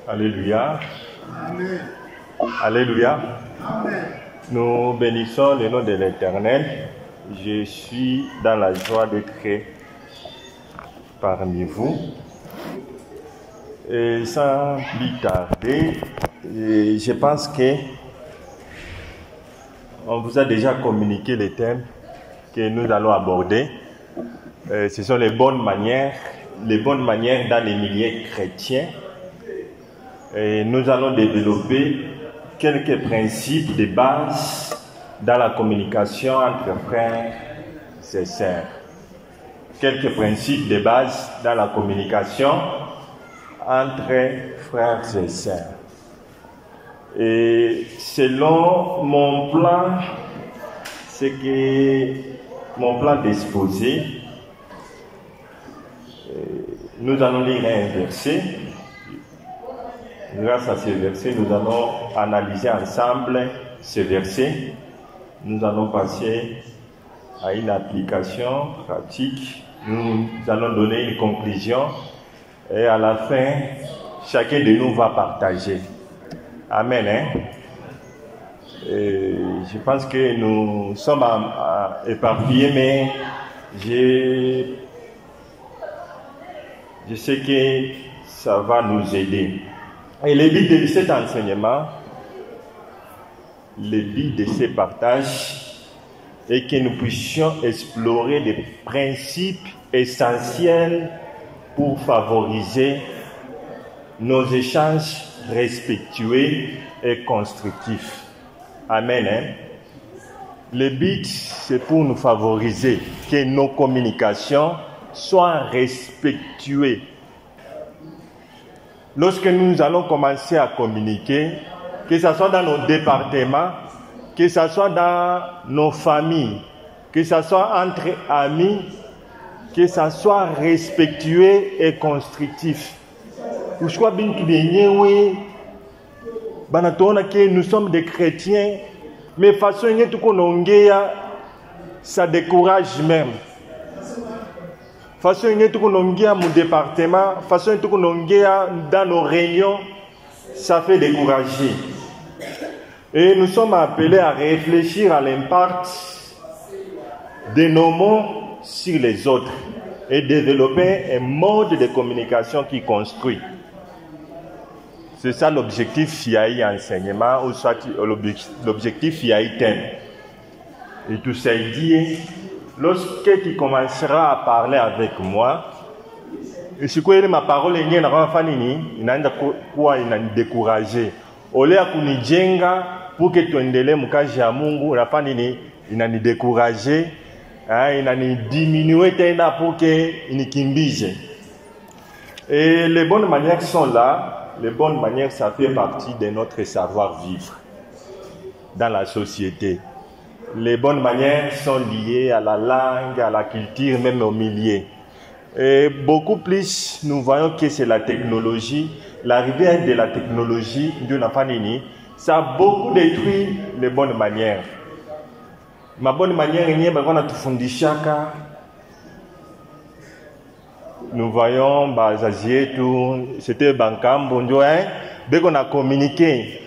Alléluia. Amen. Alléluia. Amen. Nous bénissons le nom de l'Éternel. Je suis dans la joie d'être parmi vous. Et sans plus tarder, je pense que on vous a déjà communiqué les thèmes que nous allons aborder. Ce sont les bonnes manières dans les milieux chrétiens. Et nous allons développer quelques principes de base dans la communication entre frères et sœurs. Quelques principes de base dans la communication entre frères et sœurs. Et selon mon plan, c'est que mon plan d'exposé, nous allons lire un verset. Grâce à ce verset, nous allons analyser ensemble ce verset. Nous allons passer à une application pratique. Nous allons donner une conclusion. Et à la fin, chacun de nous va partager. Amen. Et je pense que nous sommes éparpillés, mais je sais que ça va nous aider. Et le but de cet enseignement, le but de ce partage est que nous puissions explorer des principes essentiels pour favoriser nos échanges respectueux et constructifs. Amen. Le but, c'est pour nous favoriser que nos communications soient respectueuses. Lorsque nous allons commencer à communiquer, que ce soit dans nos départements, que ce soit dans nos familles, que ce soit entre amis, que ce soit respectueux et constructif. Nous sommes des chrétiens, mais façon ça décourage même. Façon mon département, façon dans nos réunions, ça fait décourager. Et nous sommes appelés à réfléchir à l'impact de nos mots sur les autres et développer un mode de communication qui construit. C'est ça l'objectif FIAI enseignement ou soit l'objectif FIAI thème. Et tout ça dit, lorsque tu commenceras à parler avec moi, et si ma parole est découragé. Ole akunijenga pour que tuendelee mkazi ya Mungu nafanini inanidecourager, inanidiminuer tena pour que inikimbize. Et les bonnes manières sont là. Les bonnes manières, ça fait partie de notre savoir-vivre dans la société. Les bonnes manières sont liées à la langue, à la culture, même au milieu. Et beaucoup plus, nous voyons que c'est la technologie. L'arrivée de la technologie, ça a beaucoup détruit les bonnes manières. Ma bonne manière, nous voyons, c'était Bankambo, dès qu'on a communiqué.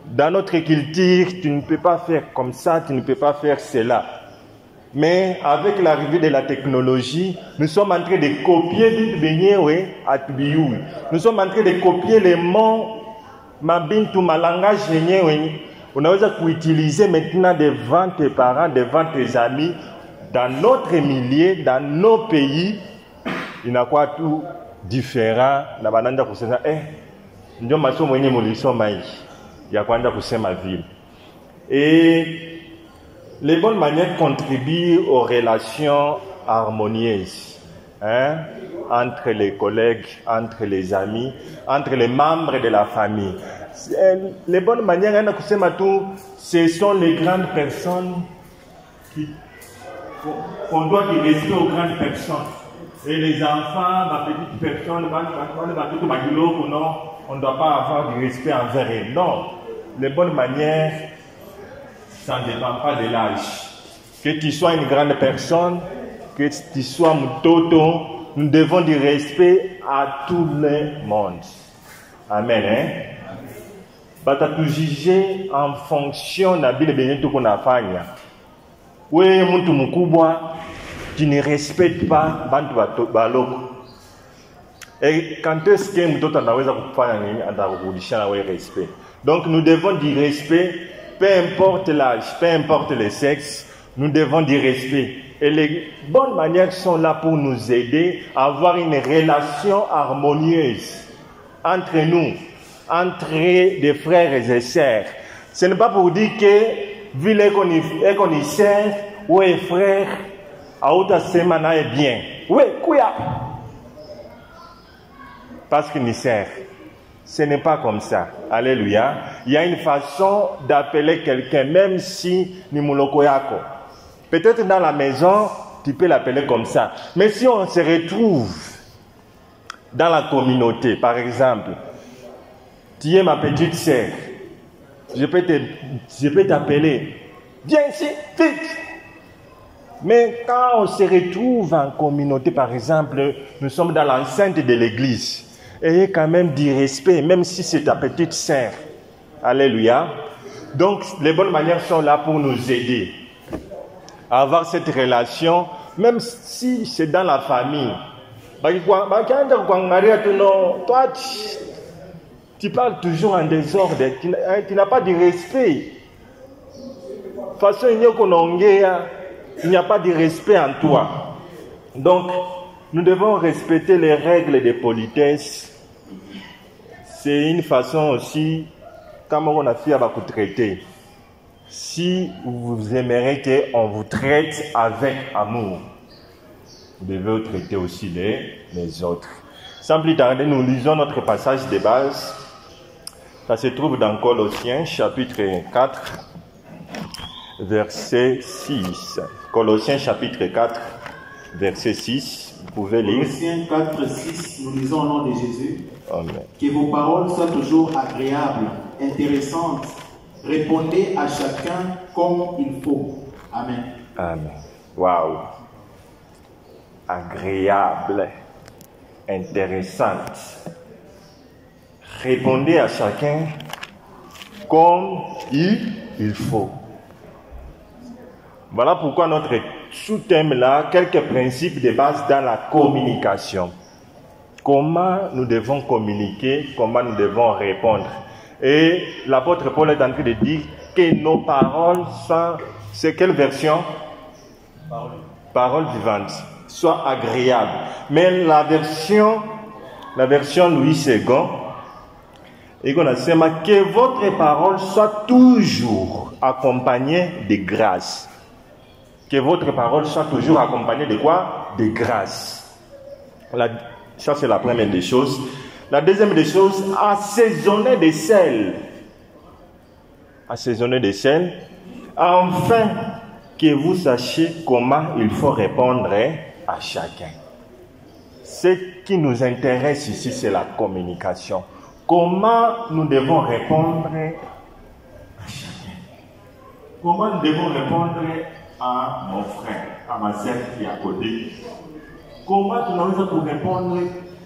Dans notre culture, tu ne peux pas faire comme ça, tu ne peux pas faire cela. Mais avec l'arrivée de la technologie, nous sommes en train de copier nous sommes en train de copier les mots, ma langage. On a utiliser maintenant devant tes parents, devant tes amis, dans notre milieu, dans nos pays. Il n'y a quoi tout différent. Et les bonnes manières contribuent aux relations harmonieuses entre les collègues, entre les amis, entre les membres de la famille. Les bonnes manières, ce sont les grandes personnes qu'on doit dire respect aux grandes personnes. Et les enfants, ma petite personne, on ne doit pas avoir du respect envers eux. Non, les bonnes manières, ça ne dépend pas de l'âge. Que tu sois une grande personne, que tu sois mtoto, nous devons du respect à tout le monde. Amen. Hein? Batatu juger en fonction na bile benye tuko nafanya. Wewe mtu mkubwa qui ne respecte pas bantu baloko. Et quand est-ce que mtoto anaweza kufanya nini atakurudisha na wewe respect. Donc nous devons du respect, peu importe l'âge, peu importe le sexe, nous devons du respect. Et les bonnes manières sont là pour nous aider à avoir une relation harmonieuse entre nous, entre des frères et sœurs. Ce n'est pas pour dire que, vu les connaisseurs, oui frère, Aouta Semana est bien. Oui, quoi? Parce qu'il nous sert. Ce n'est pas comme ça. Alléluia. Il y a une façon d'appeler quelqu'un, même si ni Moulokoyako. Peut-être dans la maison, tu peux l'appeler comme ça. Mais si on se retrouve dans la communauté, par exemple, tu es ma petite sœur, je peux t'appeler, viens ici, vite. Mais quand on se retrouve en communauté, par exemple, nous sommes dans l'enceinte de l'église, ayez quand même du respect, même si c'est ta petite sœur. Alléluia. Donc, les bonnes manières sont là pour nous aider à avoir cette relation, même si c'est dans la famille. Toi, tu parles toujours en désordre, tu n'as pas de respect. De toute façon, il n'y a pas de respect en toi. Donc, nous devons respecter les règles de politesse. C'est une façon aussi, comme on a fait à vous traiter. Si vous aimeriez qu'on vous traite avec amour, vous devez traiter aussi les autres. Sans plus tarder, nous lisons notre passage de base. Ça se trouve dans Colossiens, chapitre 4, verset 6. Colossiens, chapitre 4, verset 6. Vous pouvez lire. Colossiens 4, 6, nous lisons au nom de Jésus. Amen. Que vos paroles soient toujours agréables, intéressantes. Répondez à chacun comme il faut. Amen. Amen. Waouh. Agréable, intéressante. Répondez à chacun comme il faut. Voilà pourquoi notre sous-thème là, quelques principes de base dans la communication. Comment nous devons communiquer, comment nous devons répondre. Et l'apôtre Paul est en train de dire que nos paroles sont, c'est quelle version? Parole vivante, soit agréable. Mais la version Louis II, et qu'on a dit que votre parole soit toujours accompagnée de grâce. Que votre parole soit toujours accompagnée de quoi? De grâce. Ça, c'est la première des choses. La deuxième des choses, assaisonner de sel. Assaisonner de sel. Afin que vous sachiez comment il faut répondre à chacun. Ce qui nous intéresse ici, c'est la communication. Comment nous devons répondre à chacun. Comment nous devons répondre à mon frère, à ma sœur qui est à côté. Comment nous devons répondre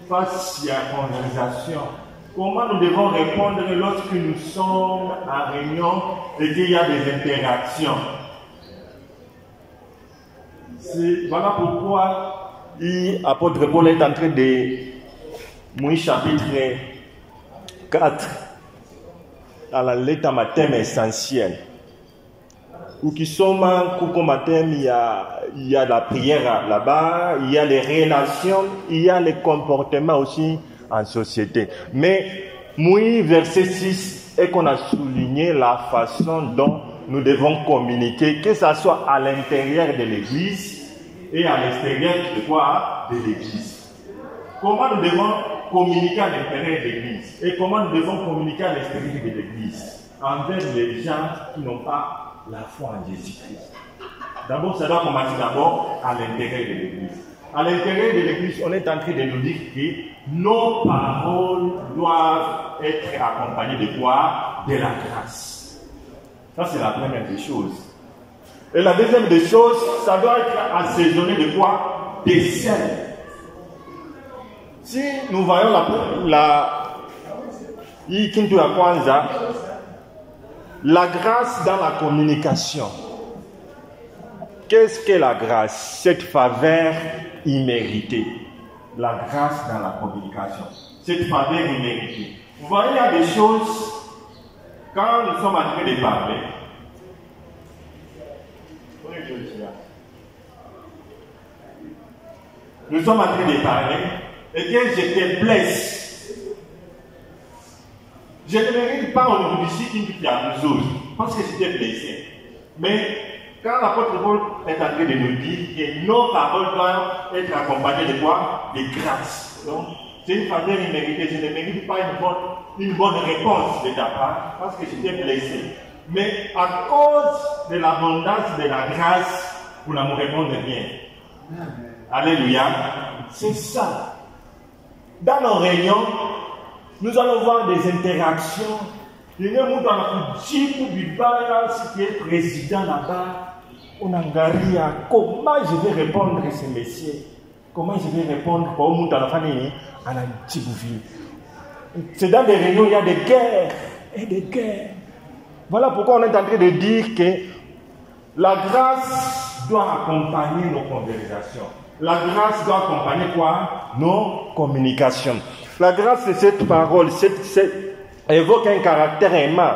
face à la conversation. Comment nous devons répondre lorsque nous sommes en réunion et qu'il y a des interactions. Voilà pourquoi l'apôtre Paul est en train de Moïse chapitre 4 dans la lettre à thème essentiel. Ou qui sont comme thème, il y a la prière là-bas, il y a les relations, il y a les comportements aussi en société. Mais Moïse verset 6 est qu'on a souligné la façon dont nous devons communiquer, que ce soit à l'intérieur de l'église et à l'extérieur de quoi? De l'église. Comment nous devons communiquer à l'intérieur de l'église et comment nous devons communiquer à l'extérieur de l'église envers les gens qui n'ont pas la foi en Jésus-Christ. D'abord, ça doit commencer d'abord à l'intérieur de l'église. À l'intérieur de l'église, on est en train de nous dire que nos paroles doivent être accompagnées de quoi? De la grâce. Ça, c'est la première des choses. Et la deuxième des choses, ça doit être assaisonné de quoi? De sel. Si nous voyons hii kitu ya kwanza, la grâce dans la communication. Qu'est-ce que la grâce? Cette faveur imméritée. La grâce dans la communication. Cette faveur imméritée. Vous voyez, il y a des choses, quand nous sommes en train de parler, nous sommes en train de parler, et que je te blesse. Je ne mérite pas aujourd'hui qui me dit parce que j'étais blessé. Mais quand l'apôtre Paul est en train de nous dire que nos paroles doivent être accompagnées de quoi? De grâce. Donc, c'est une faveur imméritée. Je ne mérite pas une bonne réponse de ta part parce que j'étais blessé. Mais à cause de l'abondance de la grâce, vous ne me répondez rien. Alléluia. C'est ça. Dans nos réunions, nous allons voir des interactions. Il y a un type du bar, qui est président là-bas. On a regardé comment je vais répondre à ces messieurs. Comment je vais répondre au monde à la famille, à la petite ville. C'est dans des réunions, il y a des guerres et des guerres. Voilà pourquoi on est en train de dire que la grâce doit accompagner nos conversations. La grâce doit accompagner quoi? Nos communications. La grâce de cette parole évoque un caractère aimant.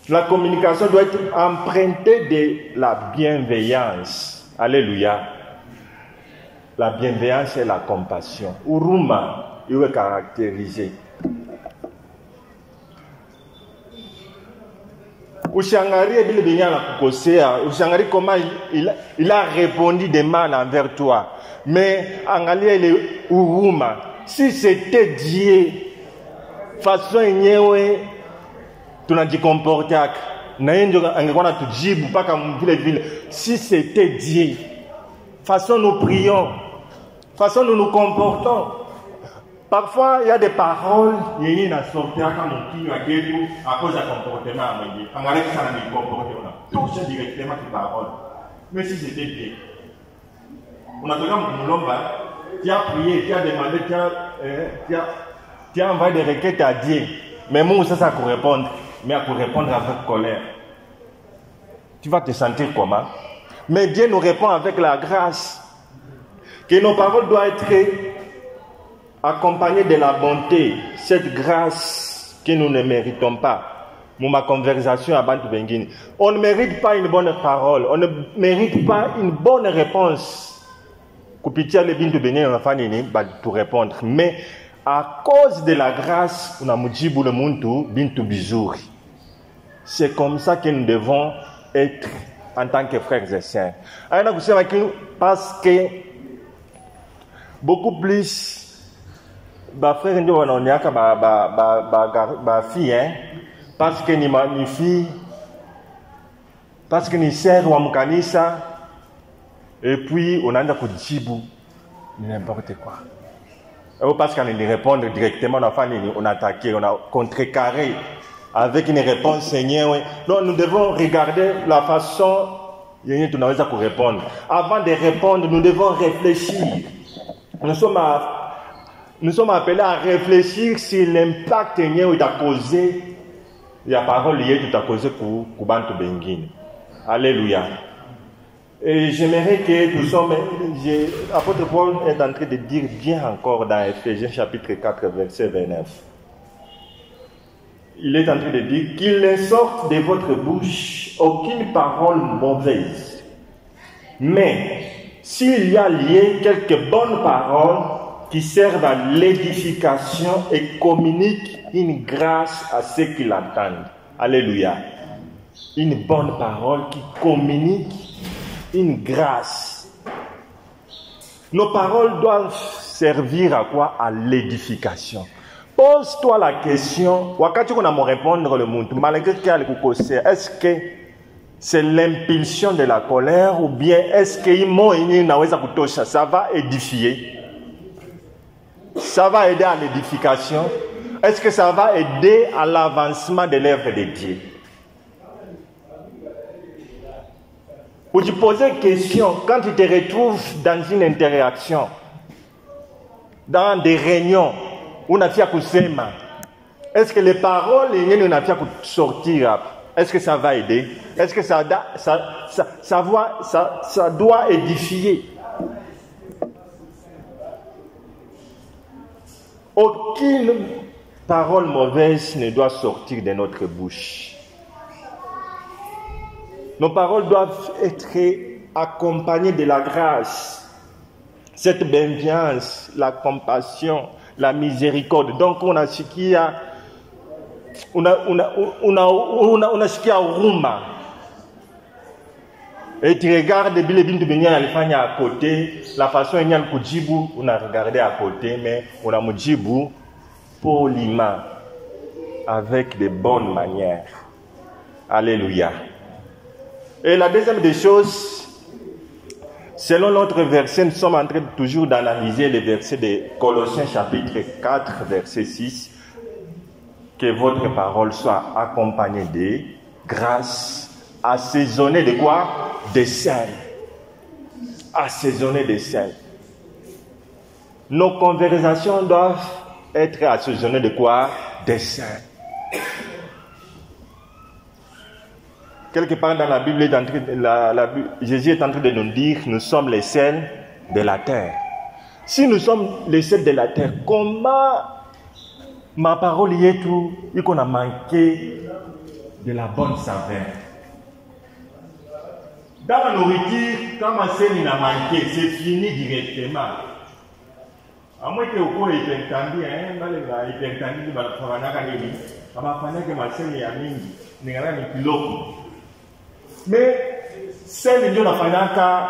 La communication doit être empruntée de la bienveillance. Alléluia. La bienveillance et la compassion. Uruma, il est caractérisé. Ushangari comment il a répondu des mal envers toi. Mais Angali il est Uruma. Si c'était Dieu, façon yenyewe tunajikomporta na yeye angekuwa natujibu mpaka vile vile. Si c'était Dieu, façon nous prions, façon nous nous comportons. Parfois il y a des paroles yenye na sortir kama kinywa chetu à cause du comportement ambaye angalia sana ni comportement tout directement qui parole. Mais si c'était Dieu, on a toujours mulomba, tu as prié, tu as demandé, tu as envoyé des requêtes à Dieu. Mais moi, ça va répondre. Mais à répondre avec colère. Tu vas te sentir comment? Mais Dieu nous répond avec la grâce. Que nos paroles doivent être accompagnées de la bonté. Cette grâce que nous ne méritons pas. Ma conversation à Bantu Bengini. On ne mérite pas une bonne parole. On ne mérite pas une bonne réponse. Kupitia le bintu benye unafanya pour répondre. Mais à cause de la grâce, on a mujibu le muntu bintu bizuri. C'est comme ça que nous devons être en tant que frères et sœurs. Parce que beaucoup plus frères et filles, parce que ni fille, parce que ni sœur wa mkanisa. Et puis, on a un kujibu n'importe quoi. Parce qu'on a répondre directement, on a attaqué, on a contrecarré avec une réponse Seigneur. Donc, nous devons regarder la façon dont on a répondre. Avant de répondre, nous devons réfléchir. Nous sommes appelés à réfléchir sur l'impact qu'il a causé. La parole qu'il a causé pour Bantu Bengini. Alléluia. Et j'aimerais que nous sommes. L'apôtre Paul est en train de dire bien encore dans Ephésiens chapitre 4, verset 29. Il est en train de dire qu'il ne sorte de votre bouche aucune parole mauvaise. Mais s'il y a lié quelques bonnes paroles qui servent à l'édification et communiquent une grâce à ceux qui l'entendent. Alléluia. Une bonne parole qui communique une grâce. Nos paroles doivent servir à quoi? À l'édification. Pose-toi la question, wakati kuna mo répondre le muntu, malgré qu'il y a le kukose, est-ce que c'est l'impulsion de la colère ou bien est-ce que imo ini naweza kutosha, ça va édifier? Ça va aider à l'édification? Est-ce que ça va aider à l'avancement de l'œuvre de Dieu? Pour te poser une question, quand tu te retrouves dans une interaction, dans des réunions, où on a fait kusema, Est-ce que les paroles, il n'y a pas sortir? Est-ce que ça va aider? Est-ce que ça doit édifier? Aucune parole mauvaise ne doit sortir de notre bouche. Nos paroles doivent être accompagnées de la grâce, cette bienveillance, la compassion, la miséricorde. Donc on a ce qu'il y a, on a ce qu'il y a au Ruma. Et tu regardes Bile Bintu Benya Alifanya à côté, la façon dont il y a le Kujibu, on a regardé à côté, mais on a Mujibu poliment, avec de bonnes manières. Alléluia. Et la deuxième des choses, selon l'autre verset, nous sommes en train toujours d'analyser les versets de Colossiens chapitre 4, verset 6. Que votre parole soit accompagnée de grâce, assaisonnée de quoi? De sel. Assaisonnée de sel. Nos conversations doivent être assaisonnées de quoi? De sel. Quelque part dans la Bible, Jésus est en train de nous dire, nous sommes les sels de la terre. Si nous sommes les sels de la terre, comment ma parole y est tout, et qu'on a manqué de la bonne saveur? Dans la nourriture, quand ma sel n'a manqué, c'est fini directement. À moins que vous ayez entendu, mais sel ndio nafanyaka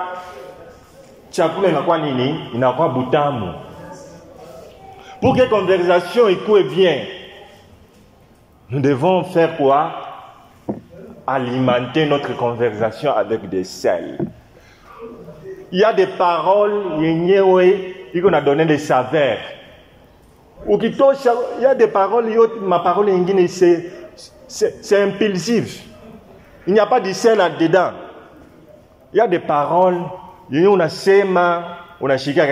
chakula inakuwa nini? Inakuwa butamu. Pour que la conversation écoute bien, nous devons faire quoi? Alimenter notre conversation avec des sels. Il y a des paroles, il y a donné des saveurs. Il y a des paroles, ma parole c'est impulsif. Il n'y a pas de sel là-dedans. Il y a des paroles, on a sema, on a chiqué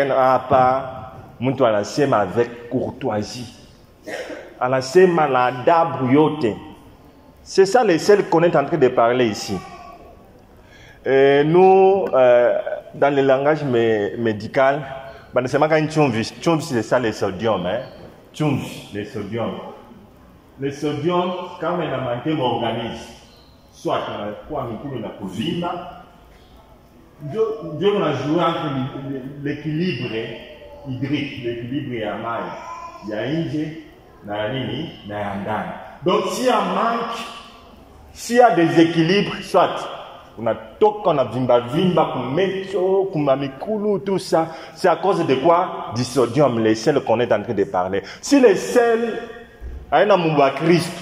pas, on a sema avec courtoisie. On a sema la dabriote. C'est ça les sels qu'on est en train de parler ici. Et nous, dans le langage médical, c'est ça le sodium. Le sodium. Le sodium, quand on a manqué mon organisme, soit on a Dieu a joué entre l'équilibre hydrique, l'équilibre à maille. Il y a Inge, Naranini, Narandan. Donc s'il y a manque, s'il y a des équilibres, soit on a vimba, tout ça, c'est à cause de quoi? Du sodium, les sels qu'on est en train de parler. Si les sels, il y a un Christ,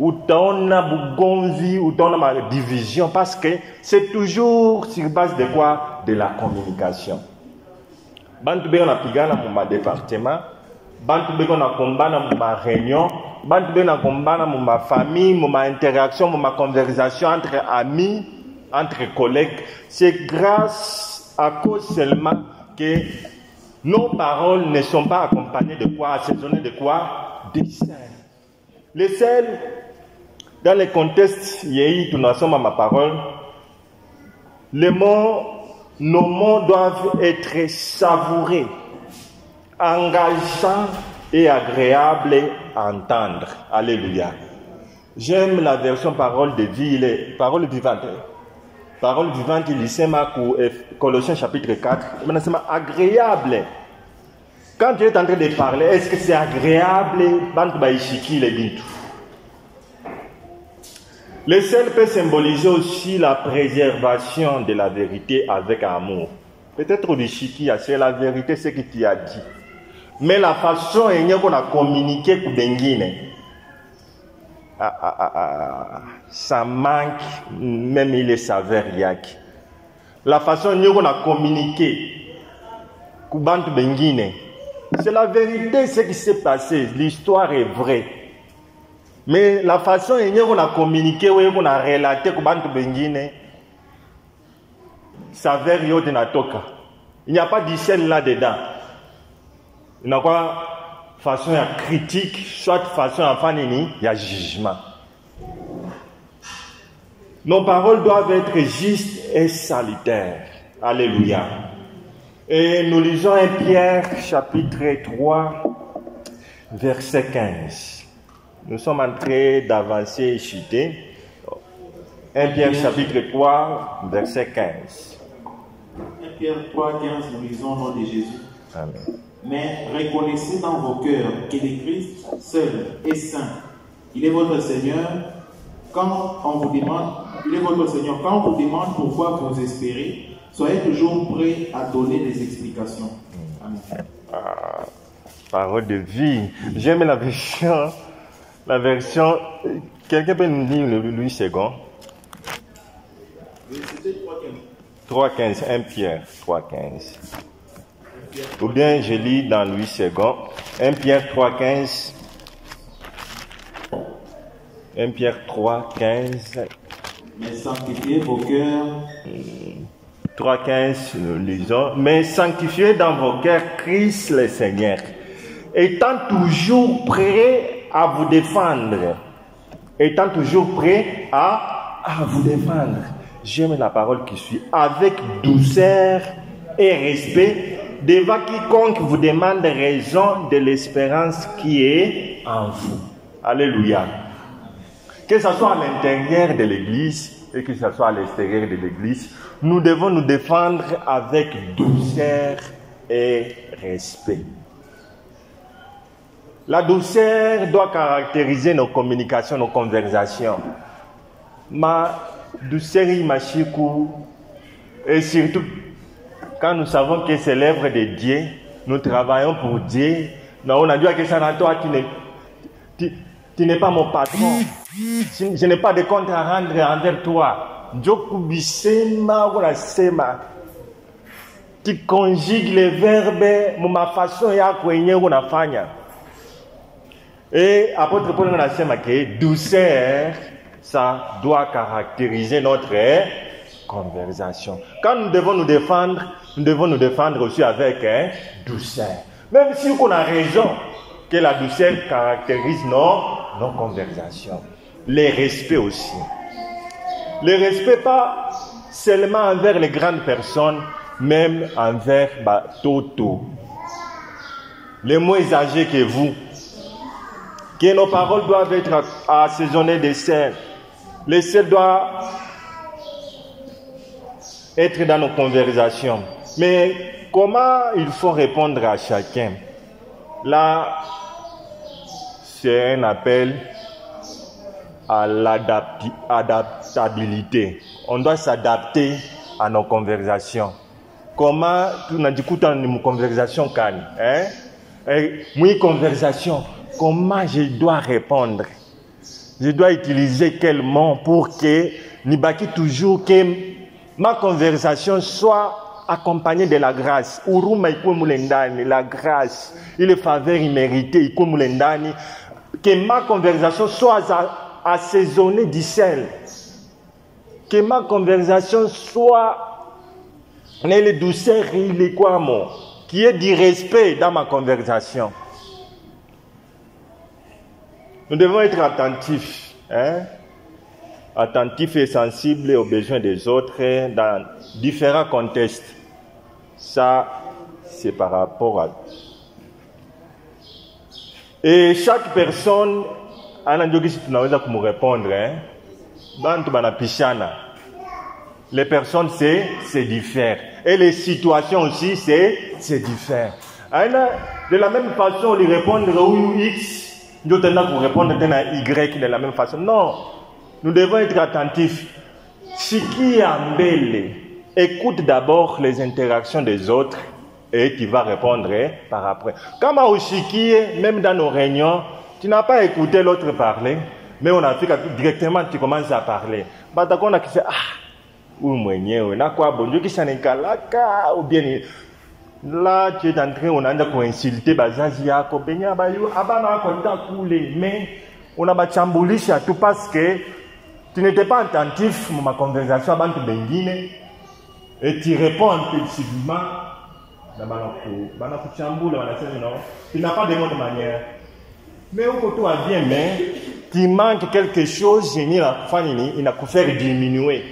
ou on a bougonzi, ou on a division, parce que c'est toujours sur base de quoi? De la communication. Bantu be on a pigana pour ma département, bantu be on a combat dans ma réunion, bantu be on a combat dans ma famille, ma interaction, ma conversation entre amis, entre collègues. C'est grâce à cause seulement que nos paroles ne sont pas accompagnées de quoi? Assaisonnées de quoi? Des sels. Les sels, dans le contexte, nous sommes ma parole, nos mots doivent être savourés, engageants et agréables à entendre. Alléluia. J'aime la version parole de vie, parole vivante. Parole vivante, il s'est Colossiens chapitre 4, c'est agréable. Quand tu es en train de parler, est-ce que c'est agréable? Le sel peut symboliser aussi la préservation de la vérité avec amour. Peut-être du chiki, c'est la vérité, ce que tu as dit. Mais la façon dont on a communiqué pour Benguine, ça manque, même il est saveur yak. La façon dont on a communiqué pour Benguine, c'est la vérité, ce qui s'est passé. L'histoire est vraie. Mais la façon dont on a communiqué, on a relaté que Bantu Bengine, ça vers Yodenatoka. Il n'y a pas de sel là-dedans. Il n'y a pas façon à critique, soit façon à faire il y a jugement. Nos paroles doivent être justes et salutaires. Alléluia. Et nous lisons 1 Pierre chapitre 3, verset 15. Nous sommes en train d'avancer et chuter. 1 Pierre chapitre 3, verset 15. 1 Pierre 3, 15, nous lisons au nom de Jésus. Amen. Mais reconnaissez dans vos cœurs que le Christ seul est saint. Il est votre Seigneur. Quand on vous demande, il est votre Seigneur. Quand on vous demande pourquoi vous espérez, soyez toujours prêts à donner des explications. Amen. Parole de vie. J'aime la version. Quelqu'un peut nous lire le Louis II? 3,15. 1 Pierre 3,15. Ou bien je lis dans Louis II. 1 Pierre 3,15. 1 Pierre 3,15. Mais sanctifiez vos cœurs. 3,15, nous lisons. Mais sanctifiez dans vos cœurs Christ le Seigneur, étant toujours prêt à vous défendre. Étant toujours prêt à vous défendre. J'aime la parole qui suit. Avec douceur et respect, devant quiconque vous demande raison de l'espérance qui est en vous. Alléluia. Que ce soit à l'intérieur de l'église et que ce soit à l'extérieur de l'église, nous devons nous défendre avec douceur et respect. La douceur doit caractériser nos communications, nos conversations. Ma douceur imachikou, et surtout quand nous savons que c'est l'œuvre de Dieu, nous travaillons pour Dieu. On a dit que ça n'a toi tu n'es pas mon patron. Je n'ai pas de compte à rendre envers toi. Tu conjugues les verbes, ma façon ya kwenye unafanya. Et apôtre Paul nous a dit que douceur, ça doit caractériser notre conversation. Quand nous devons nous défendre aussi avec douceur. Même si on a raison que la douceur caractérise nos conversations. Le respect aussi. Le respect pas seulement envers les grandes personnes, même envers Toto. Les moins âgés que vous. Que nos paroles doivent être assaisonnées de sel. Le sel doit être dans nos conversations. Mais comment il faut répondre à chacun? Là, c'est un appel à l'adaptabilité. On doit s'adapter à nos conversations. Comment tu n'as dit que une conversation calme, une conversation. Comment je dois répondre? Je dois utiliser quel mot pour que Nibaki toujours que ma conversation soit accompagnée de la grâce. La grâce, il est faveur imméritée. Que ma conversation soit assaisonnée du sel. Que ma conversation soit les douceurs, qui est du respect dans ma conversation. Nous devons être attentifs, attentifs et sensibles aux besoins des autres dans différents contextes. Ça, c'est par rapport à... Et chaque personne, me répondre, les personnes, c'est différent. Et les situations aussi, c'est différent. De la même façon, on lui répondre oui X, d'autres pour répondre à Y de la même façon. Non, nous devons être attentifs. Chiki Ambele, écoute d'abord les interactions des autres et tu vas répondre par après. Comme au Chiki, même dans nos réunions, tu n'as pas écouté l'autre parler, mais on a fait que directement tu commences à parler. On a fait ou mwenyewe na quoi bon Dieu qui s'en enkalaka ou bien là tu es en train on a insulter bazazi yako benya bayo abana konta coulé mais on a bachambulisha tout parce que tu n'étais pas attentif à ma conversation avec bengine et tu réponds impulsivement Tu n'as pas de bonne manière. Mais au côté bien, mais tu manques quelque chose, il n'a qu'à faire diminuer.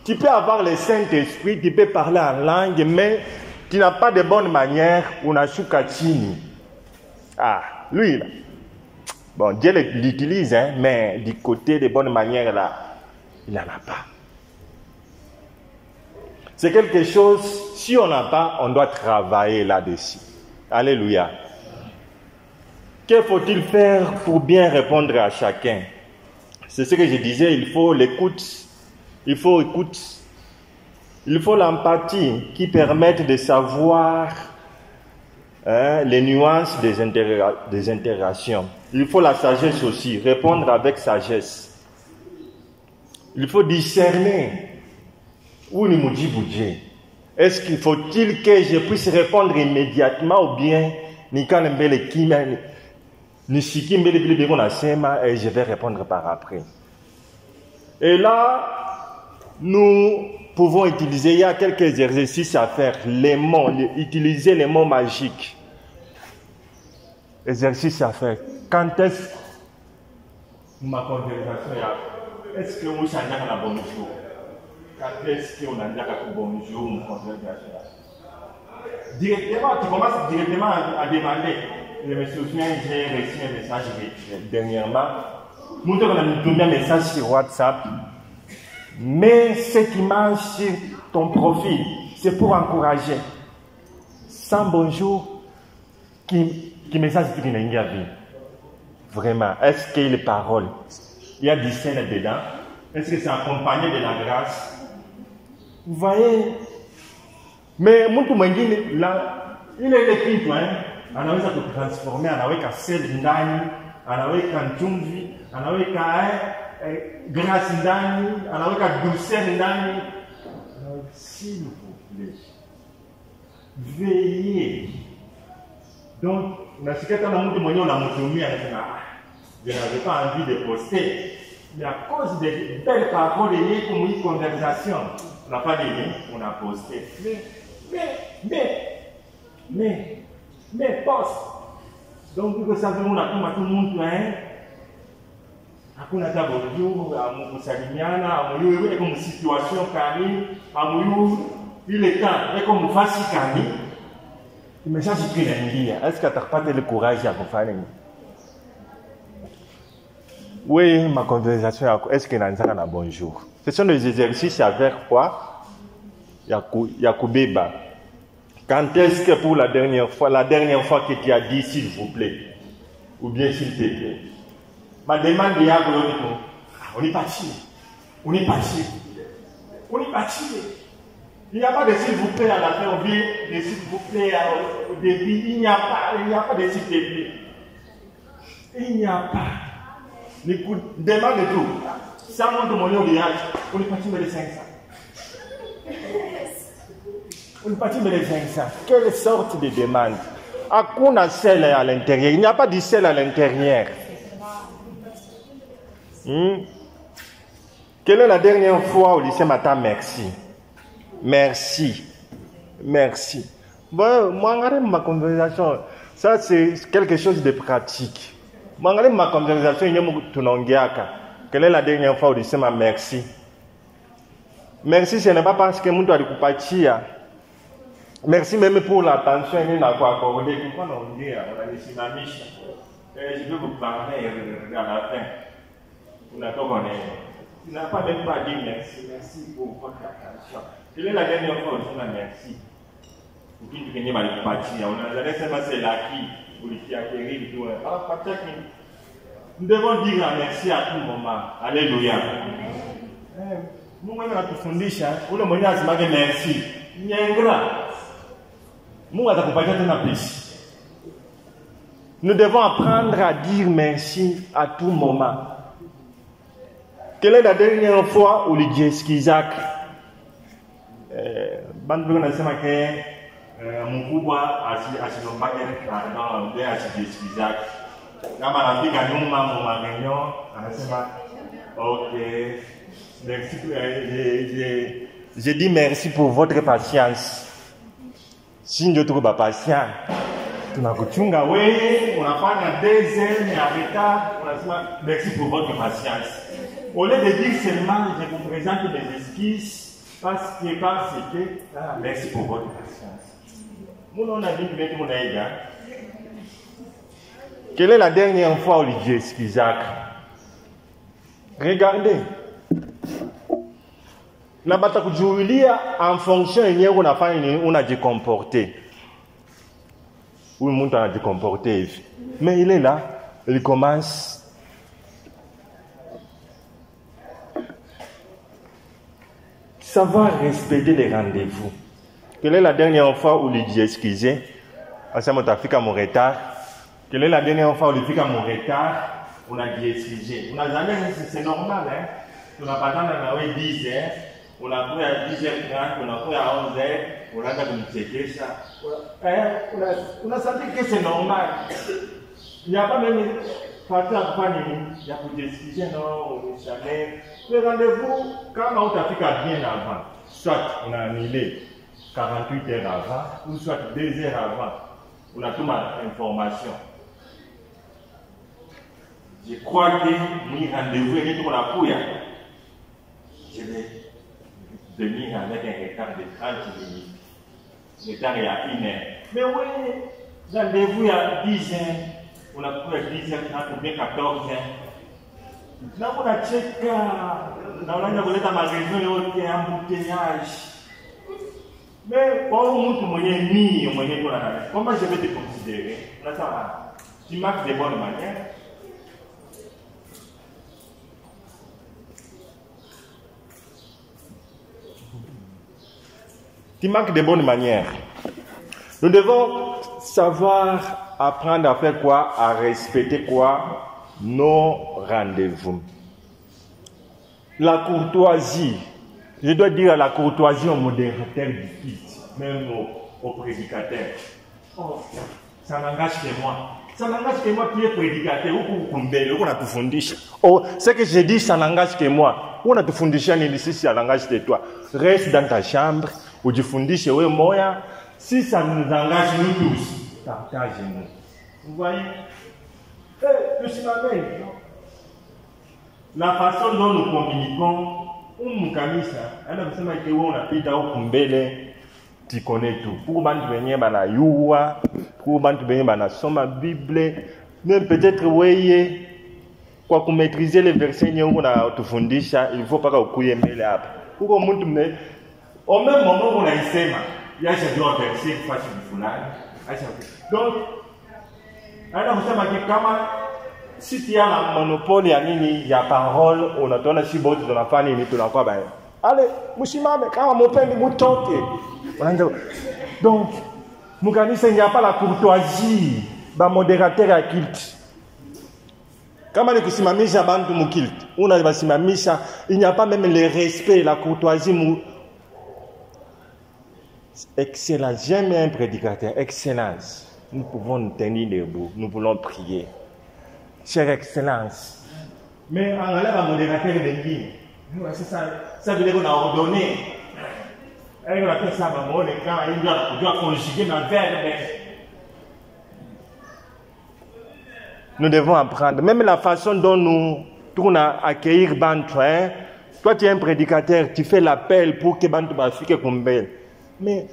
Tu peux avoir le Saint-Esprit, tu peux parler en langue, mais tu n'as pas de bonne manière, on a choukatini. Ah, lui là. Bon, Dieu l'utilise, hein, mais du côté des bonnes manières là, il n'en a pas. C'est quelque chose, si on n'a pas, on doit travailler là-dessus. Alléluia. Que faut-il faire pour bien répondre à chacun? C'est ce que je disais, il faut l'écoute. Il faut écouter. Il faut l'empathie qui permette de savoir les nuances des interactions. Il faut la sagesse aussi, répondre avec sagesse. Il faut discerner où ni moudi boudje. Est-ce qu'il faut-il que je puisse répondre immédiatement ou bien ni quand mbele kima ni siki mbele bile qu'on a sema et je vais répondre par après. Et là, nous pouvons utiliser, il y a quelques exercices à faire, les mots, utiliser les mots magiques. Exercice à faire. Quand est-ce ma conversation est-ce que vous changez la bonjour? Quand est-ce qu'on a dit bonjour, ma conversation? Directement, tu commences directement à demander. Je me souviens, j'ai reçu un message dernièrement. Nous avons tombé un message sur WhatsApp. Mais cette image sur ton profil, c'est pour encourager. Sans bonjour, qui message qui n'a rien vu. Vraiment, est-ce qu'il y a les paroles? Il y a du Seigneur dedans. Est-ce que c'est accompagné de la grâce? Vous voyez? Mais mon tout là, il est écrit, hein? On a envie de se transformer, on a envie de se ndani, on a envie de chumvi, on a envie de grâce ndani, on a envie de douceur ndani. S'il vous plaît, veillez. Donc, je n'avais pas envie de poster, mais à cause des belles paroles et comme une conversation, on n'a pas dit, on a posté. Mais, poste. Donc, vous savez, on a tout le monde, hein. Hakuna hata bonjour, amukusalimiana, amuyu comme situation kani, amuyu ile temps, comme fasi kani. Le message qui est est-ce que tu n'as pas le courage à faire? Oui, ma conversation, est-ce que tu as un bonjour? Ce sont des exercices à faire quoi? Yakoubeba. Quand est-ce que pour la dernière fois que tu as dit s'il vous plaît? Ou bien s'il te plaît? Ma demande est à on est parti. On est parti. On est parti. Il n'y a pas de s'il vous plaît à la fin, ou bien de s'il vous plaît au début. Il n'y a pas de s'il te plaît. Il n'y a pas. Demande tout. Ça monte mon oriage. On est parti vers les 500. On est parti vers les 500. Quelle sorte de demande? À quoi on a celle à l'intérieur? Il n'y a pas de celle à l'intérieur. Quelle est la dernière fois au lycée matin? Merci. Merci. Bon, moi, ma conversation, ça c'est quelque chose de pratique. Moi, ma conversation, quelle est la dernière fois au lycée? Merci. Merci, ce n'est pas parce que nous devons partir. Merci même pour l'attention que nous avons accordée. On a des synamiches. Je vais vous parler à la fin. Tu n'as pas même pas dit merci pour votre attention. Quelle est la dernière fois où tu m'as merci? Pour qui tu connais ma partie? On a laissé c'est l'acquis pour qui acquérir tout. Nous devons dire merci à tout moment. Alléluia. Nous on a tout fondé ça. Pour le moment, c'est marqué merci. Nous devons apprendre à dire merci à tout moment. Quelle est la dernière fois où le Dieu Isaac bandu nasema que mkubwa asilombake dans le Isaac kama anafika nyuma mwanganyo anasema OK merci je dis merci pour votre patience. Si ndio tuko bapatient, tunakuchunga wewe, unafanya 2 heures ya retard, unasema merci pour votre patience. Au lieu de dire seulement je vous présente mes excuses parce que merci pour votre patience. Mon a dit que mon aïda. Quelle est la dernière fois où Dieu excuse Jacques? Regardez. Na batakujulia en fonction yenye unafanya unajikomporter. Huyu mtu anajikomporter hivi. Mais il est là, il commence savoir respecter les rendez-vous. Quelle est la dernière fois où il dit excusez? Asa motafika mon retard. Quelle est la dernière fois où il fika mon retard? On a dit excusez. On a jamais c'est normal hein. On a pas dans la 10 heures. On a pris à 10h30, on a pris à 11h, on a comme checker ça. On a senti que c'est normal. Il n'y a pas même parti à pas il y a pour t'excuser, non, on est jamais. Le rendez-vous, quand on t'a fait bien avant, soit on a annulé 48 heures avant, ou soit 2 heures avant, on a toute ma information. Je crois que mon rendez-vous est tout la pouille. Je vais venir avec un retard de 30 minutes. Le retard est à 1 heure. Mais oui, rendez-vous à 10 heures. On a pris à 10h30 ou bien 14h. Là, on a checké. Dans la volée dans ma région, il y a un embouteillage. Mais pour nous, comment je vais te considérer? Tu marques de bonne manière. Tu marques de bonnes manières. Nous devons savoir apprendre à faire quoi? À respecter quoi? Nos rendez-vous. La courtoisie. Je dois dire la courtoisie au modérateur du culte, même au prédicateur. Oh, ça n'engage que moi. Ça n'engage que moi qui est prédicateur. On a tout fondé. Oh, ce que je dis, ça n'engage que moi. On a tout fondé. Ça n'engage que toi. Reste dans ta chambre. Ou du fundishe we moya, si ça nous engage nous tous, partagez-nous. Vous voyez? Tout cela même. La façon dont nous communiquons, on a pita au kumbele, tu connais tout. Pour bantu benye bana yuwa, pour bantu benye bana soma Bible, même peut-être weye, kwa maîtriser les versets nyongo na tufundisha, il faut pas kuye mbele hapa. Pour muntu mne au même moment où on a essayé, il y a ce genre de verset face au foulard. Donc, alors vous savez que si tu as un monopole, il y a parole, on a donné si beau de la famille, tu n'as pas bien. Allez, Moussima, mais quand mon père me toque. Donc, Moukanisa, il n'y a pas la courtoisie, le modérateur à culte. Quand on simamisha abantu mu culte, on a simamisha, il n'y a pas même le respect, la courtoisie. Excellence, j'aime un prédicateur, excellence. Nous pouvons nous tenir debout, nous voulons prier. Chère excellence. Mais en allant à modérateur de l'île, ça veut dire qu'on a ordonné. On a fait ça, on doit conjuguer ma verbe. Nous devons apprendre, même la façon dont nous tournons à accueillir Bantu. Toi, tu es un prédicateur, tu fais l'appel pour que Bantu Bafike Kumbel. Mais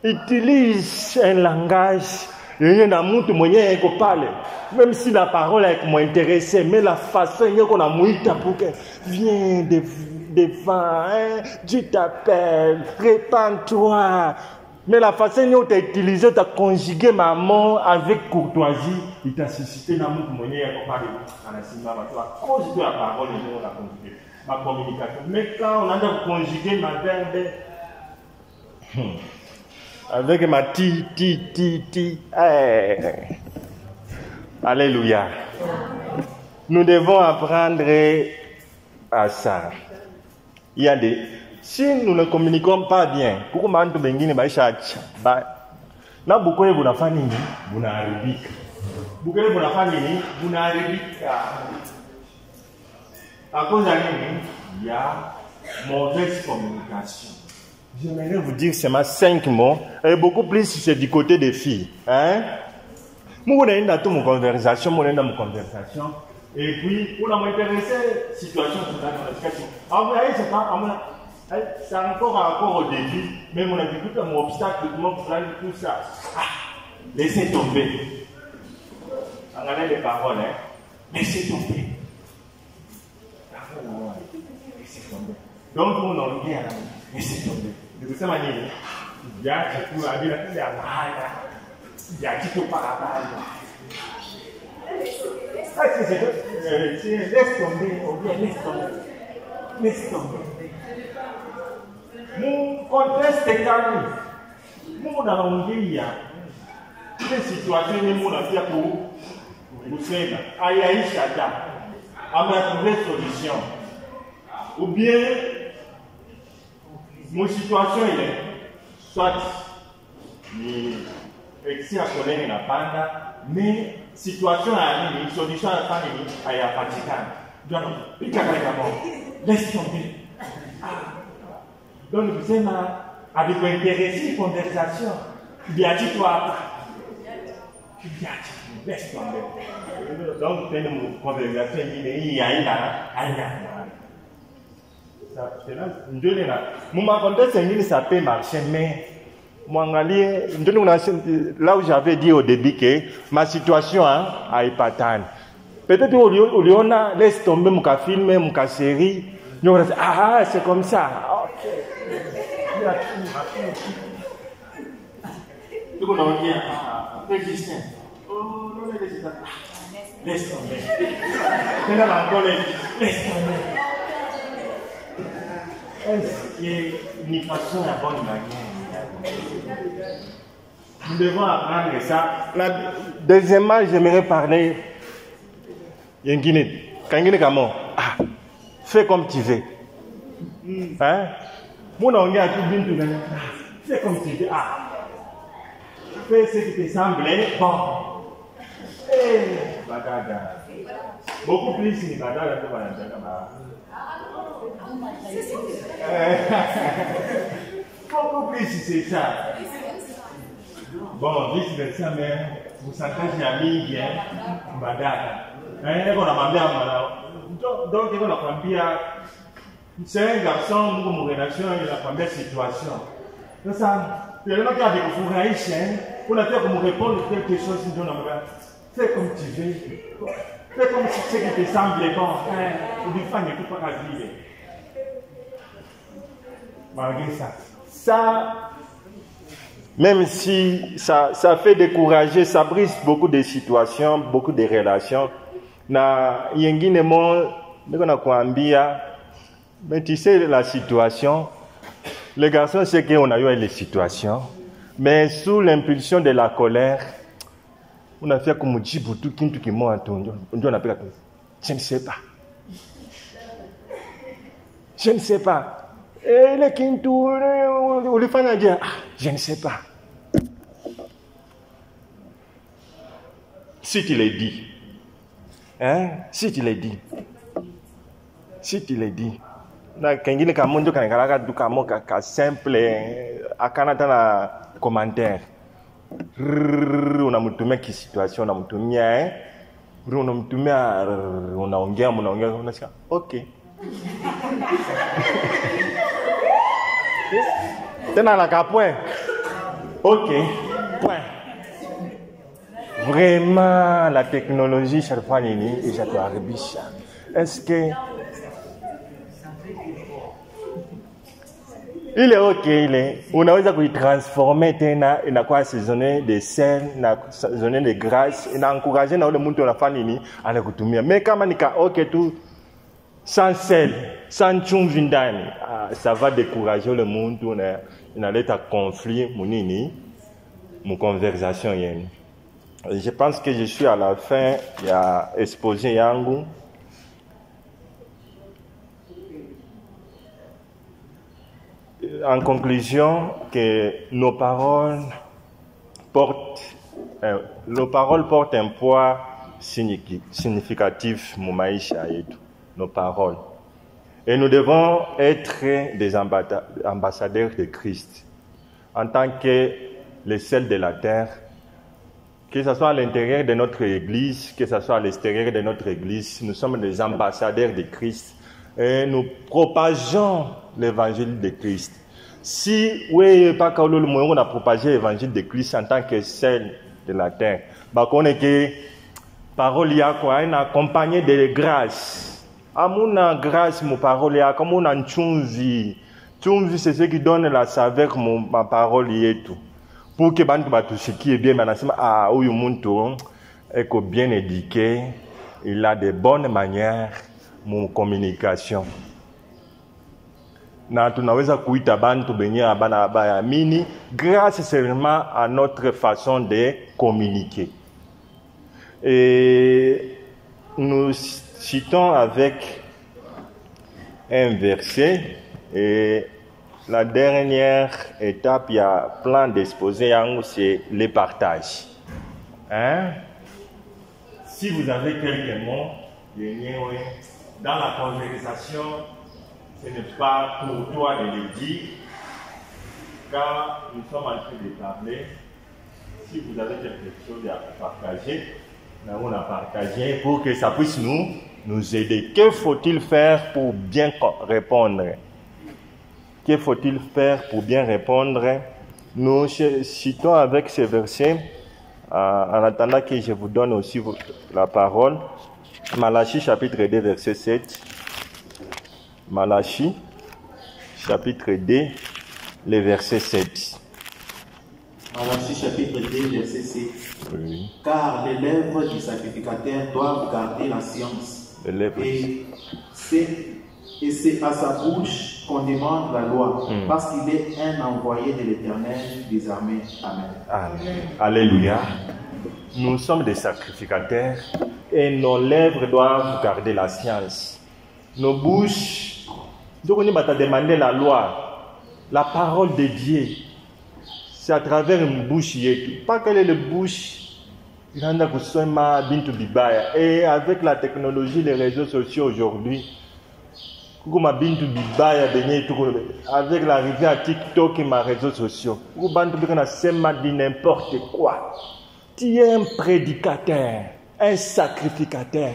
utilise un langage, même si la parole est intéressée, mais la façon qu'on a mouillé pour que viens devant, Dieu t'appelle, répands-toi. Mais la façon dont tu as utilisé, tu as conjugué maman avec courtoisie, il t'a suscité l'amour pour moi, à cause de la parole, on a conjugué ma communication. Mais quand on a conjugué ma verbe, avec ma ti. Alléluia. Nous devons apprendre à ça. Il y a des... Si nous ne communiquons pas bien, pourquoi nous ne à cause il y a mauvaise communication. J'aimerais vous dire seulement 5 mots, et beaucoup plus si c'est du côté des filles. Hein? Moi, on a dans mon conversation, et puis, on a m'intéressé situation tout à l'heure. C'est encore au début, mais on a dit tout mon obstacle, mon problème, tout ça. Ah, laissez tomber. Regardez les paroles, hein? Laissez tomber. Laissez tomber. Donc, on en vient, laissez tomber. De cette manière, il y a qui peut aller là, il y a qui peut pas laisse tomber, laisse tomber. Mon contexte est calme. Mon il y a des situations où on a fait pour vous faire aïe chata, à trouver solution. Ou bien, mon situation est soit excès à colère na panda, mais situation à une solution à la fin à la Vatican. Donc, laisse tomber. Donc, vous êtes avec vous intéresser une conversation. Bien dit toi. Laisse tomber. Donc, vous avez une conversation, il y a mon contexte, ça peut marcher, mais là où j'avais dit au début que ma situation a épatane. Peut-être au lieu on laisse tomber mon film, mon série, nous on ah c'est comme ça. Ok. Donc on dit persistant. Oh non laisse tomber. Laisse tomber. Est-ce qu'une façon à bonne manière? Nous devons apprendre ça. Deuxièmement, j'aimerais parler. Fais comme tu veux. Hein? Mon anglais a tout bien tout. Fais comme tu veux. Fais ce qui te semble bon. Badada. Beaucoup plus si badada que badada. Beaucoup plus si c'est ça. Bon, vice versa, mais vous sentez que j'ai mis bien, badada. Donc, c'est un garçon, mon relation, il a la première situation. Donc, ça, le moment qu'il y a des haïtiens, pour la faire me répondre quelque chose, fais comme tu veux. Fais comme si ce qui te semble bon. Ou du fan, il ne peut pas vivre. Malgré ça, même si ça fait décourager, ça brise beaucoup de situations, beaucoup de relations. Na yengine mo niko nakwambia, mais tu sais la situation, les garçons c'est qu'on a eu les situations, mais sous l'impulsion de la colère, on a fait comme Djibouti kintu kimo antonjo, on a appelé je ne sais pas. Je ne sais pas. Et le kintu ou le fan a dit je ne sais pas. Si tu l'as dit. Hein? Si tu l'as dit. Si tu l'as dit. Na kengine ka mondo ka ngala du ka mo ka simple akanata na commentaire. Unamtumia ki situation unamtumia unamtumia unaongea unasikia okay. Tena la ka point. Okay. Point. Vraiment, la technologie, chaque fois, et j'adore Arbisha. Est-ce que. Il est ok, il est. On a aussi transformer, il a quoi assaisonner des scènes, il a assaisonner des grâces, il a encouragé le monde à la famille à l'écouter. Mais quand on dit ok, tout, sans sel, sans tchumvindani, ça va décourager le monde, il a l'état conflit, mon conversation. Je pense que je suis à la fin, il y a exposé Yangu. En conclusion, que nos paroles portent un poids significatif, Moumaïcha et tout. Nos paroles. Et nous devons être des ambassadeurs de Christ. En tant que les sels de la terre, que ce soit à l'intérieur de notre Église, que ce soit à l'extérieur de notre Église, nous sommes des ambassadeurs de Christ et nous propageons l'évangile de Christ. Si, oui, pas quand on a propagé l'évangile de Christ en tant que sel de la terre, bah, on est que parole y a quoi, accompagné de grâce. À mon grâce, mon parole y a comme on a une chunzi. Chunzi, c'est ce qui donne la saveur, ma parole y est tout. Pour que bantu batushiki est bien, ah, ou yumuntu, est bien éduqué, il a de bonnes manières, mon communication. Na tunaweza kuita bantu benye abana abaya mini grâce seulement à notre façon de communiquer. Et nous citons avec un verset et la dernière étape, il y a plein d'exposés, c'est le partage. Hein? Si vous avez quelques mots, dans la conversation, ce n'est pas pour toi de le dire, car nous sommes en train de parler. Si vous avez quelque chose à partager, on a partagé pour que ça puisse nous aider. Que faut-il faire pour bien répondre? Que faut-il faire pour bien répondre? Nous citons avec ce verset, en attendant que je vous donne aussi la parole, Malachie chapitre 2 verset 7. Malachie chapitre 2, le verset 7. Malachie chapitre 2 verset 7. Oui. Car les lèvres du sacrificateur doivent garder la science. Et c'est à sa bouche qu'on demande la loi, parce qu'il est un envoyé de l'Éternel des armées. Amen. Amen. Alléluia. Nous sommes des sacrificateurs et nos lèvres doivent garder la science. Nos bouches, donc on va demander la loi, la parole de Dieu. C'est à travers une bouche, pas quelle est la bouche. Et avec la technologie, les réseaux sociaux aujourd'hui, avec l'arrivée à TikTok et mes réseaux sociaux, n'importe quoi. Tu es un prédicateur, un sacrificateur.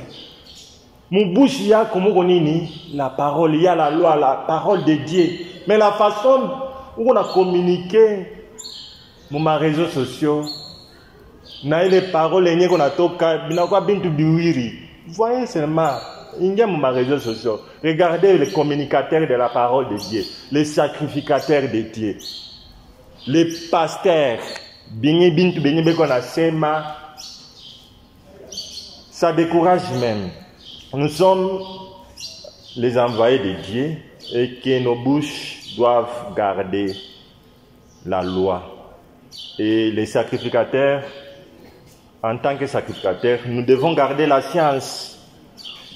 Mon bouche, il y a comme on dit, la parole, il y a la loi, la parole de Dieu. Mais la façon où on a communiqué sur mes réseaux sociaux, les paroles qu'on a voyez seulement, il y a mes réseaux sociaux. Regardez les communicateurs de la parole de Dieu, les sacrificateurs de Dieu, les pasteurs. Ça décourage même. Nous sommes les envoyés de Dieu et que nos bouches doivent garder la loi. Et les sacrificateurs, en tant que sacrificateurs, nous devons garder la science.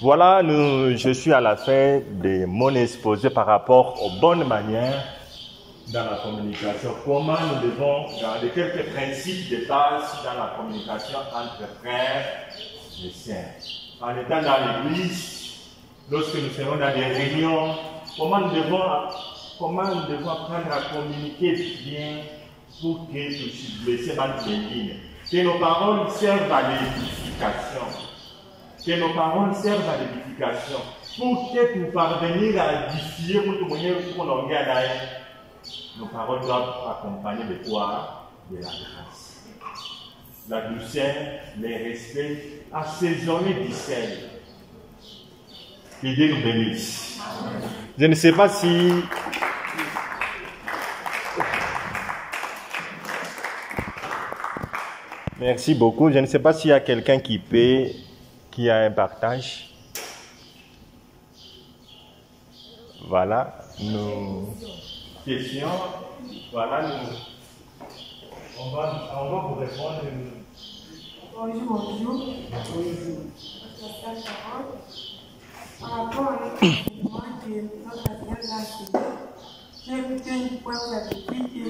Voilà, je suis à la fin de mon exposé par rapport aux bonnes manières dans la communication. Comment nous devons garder quelques principes de base dans la communication entre frères et sœurs. En étant dans l'église, lorsque nous serons dans des réunions, comment nous devons apprendre à communiquer bien pour que nous blessés dans les lignes. Que nos paroles servent à l'édification. Que nos paroles servent à l'édification. Pour que nous parvenir à édifier, nos paroles doivent accompagner de quoi? De la grâce. La douceur, le respect, assaisonner du sel. Que Dieu nous bénisse. Je ne sais pas si... Merci beaucoup. Je ne sais pas s'il y a quelqu'un qui a un partage. Voilà. Nos questions. Voilà. On va vous répondre. Bonjour. Par rapport à l'enseignement de notre Alliance, j'ai écouté une fois vous avez dit que,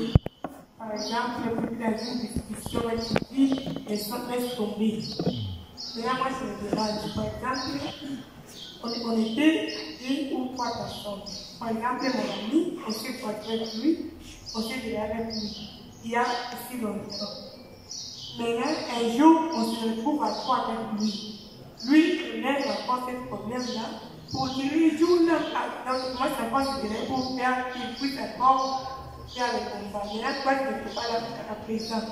par exemple, le public a une discussion et ça laisse tomber. Mais là, moi, je me demande, par exemple, on était une ou trois personnes. Par exemple, mon ami, on s'est porté avec lui, on s'est dit avec lui. Il y a aussi longtemps. Maintenant, un jour, on se retrouve à trois avec lui. Lui, il lève encore ce problème-là pour dire, moi, ça considérait pour faire qu'il puisse encore faire le combat. Maintenant, toi, tu ne peux pas la présent.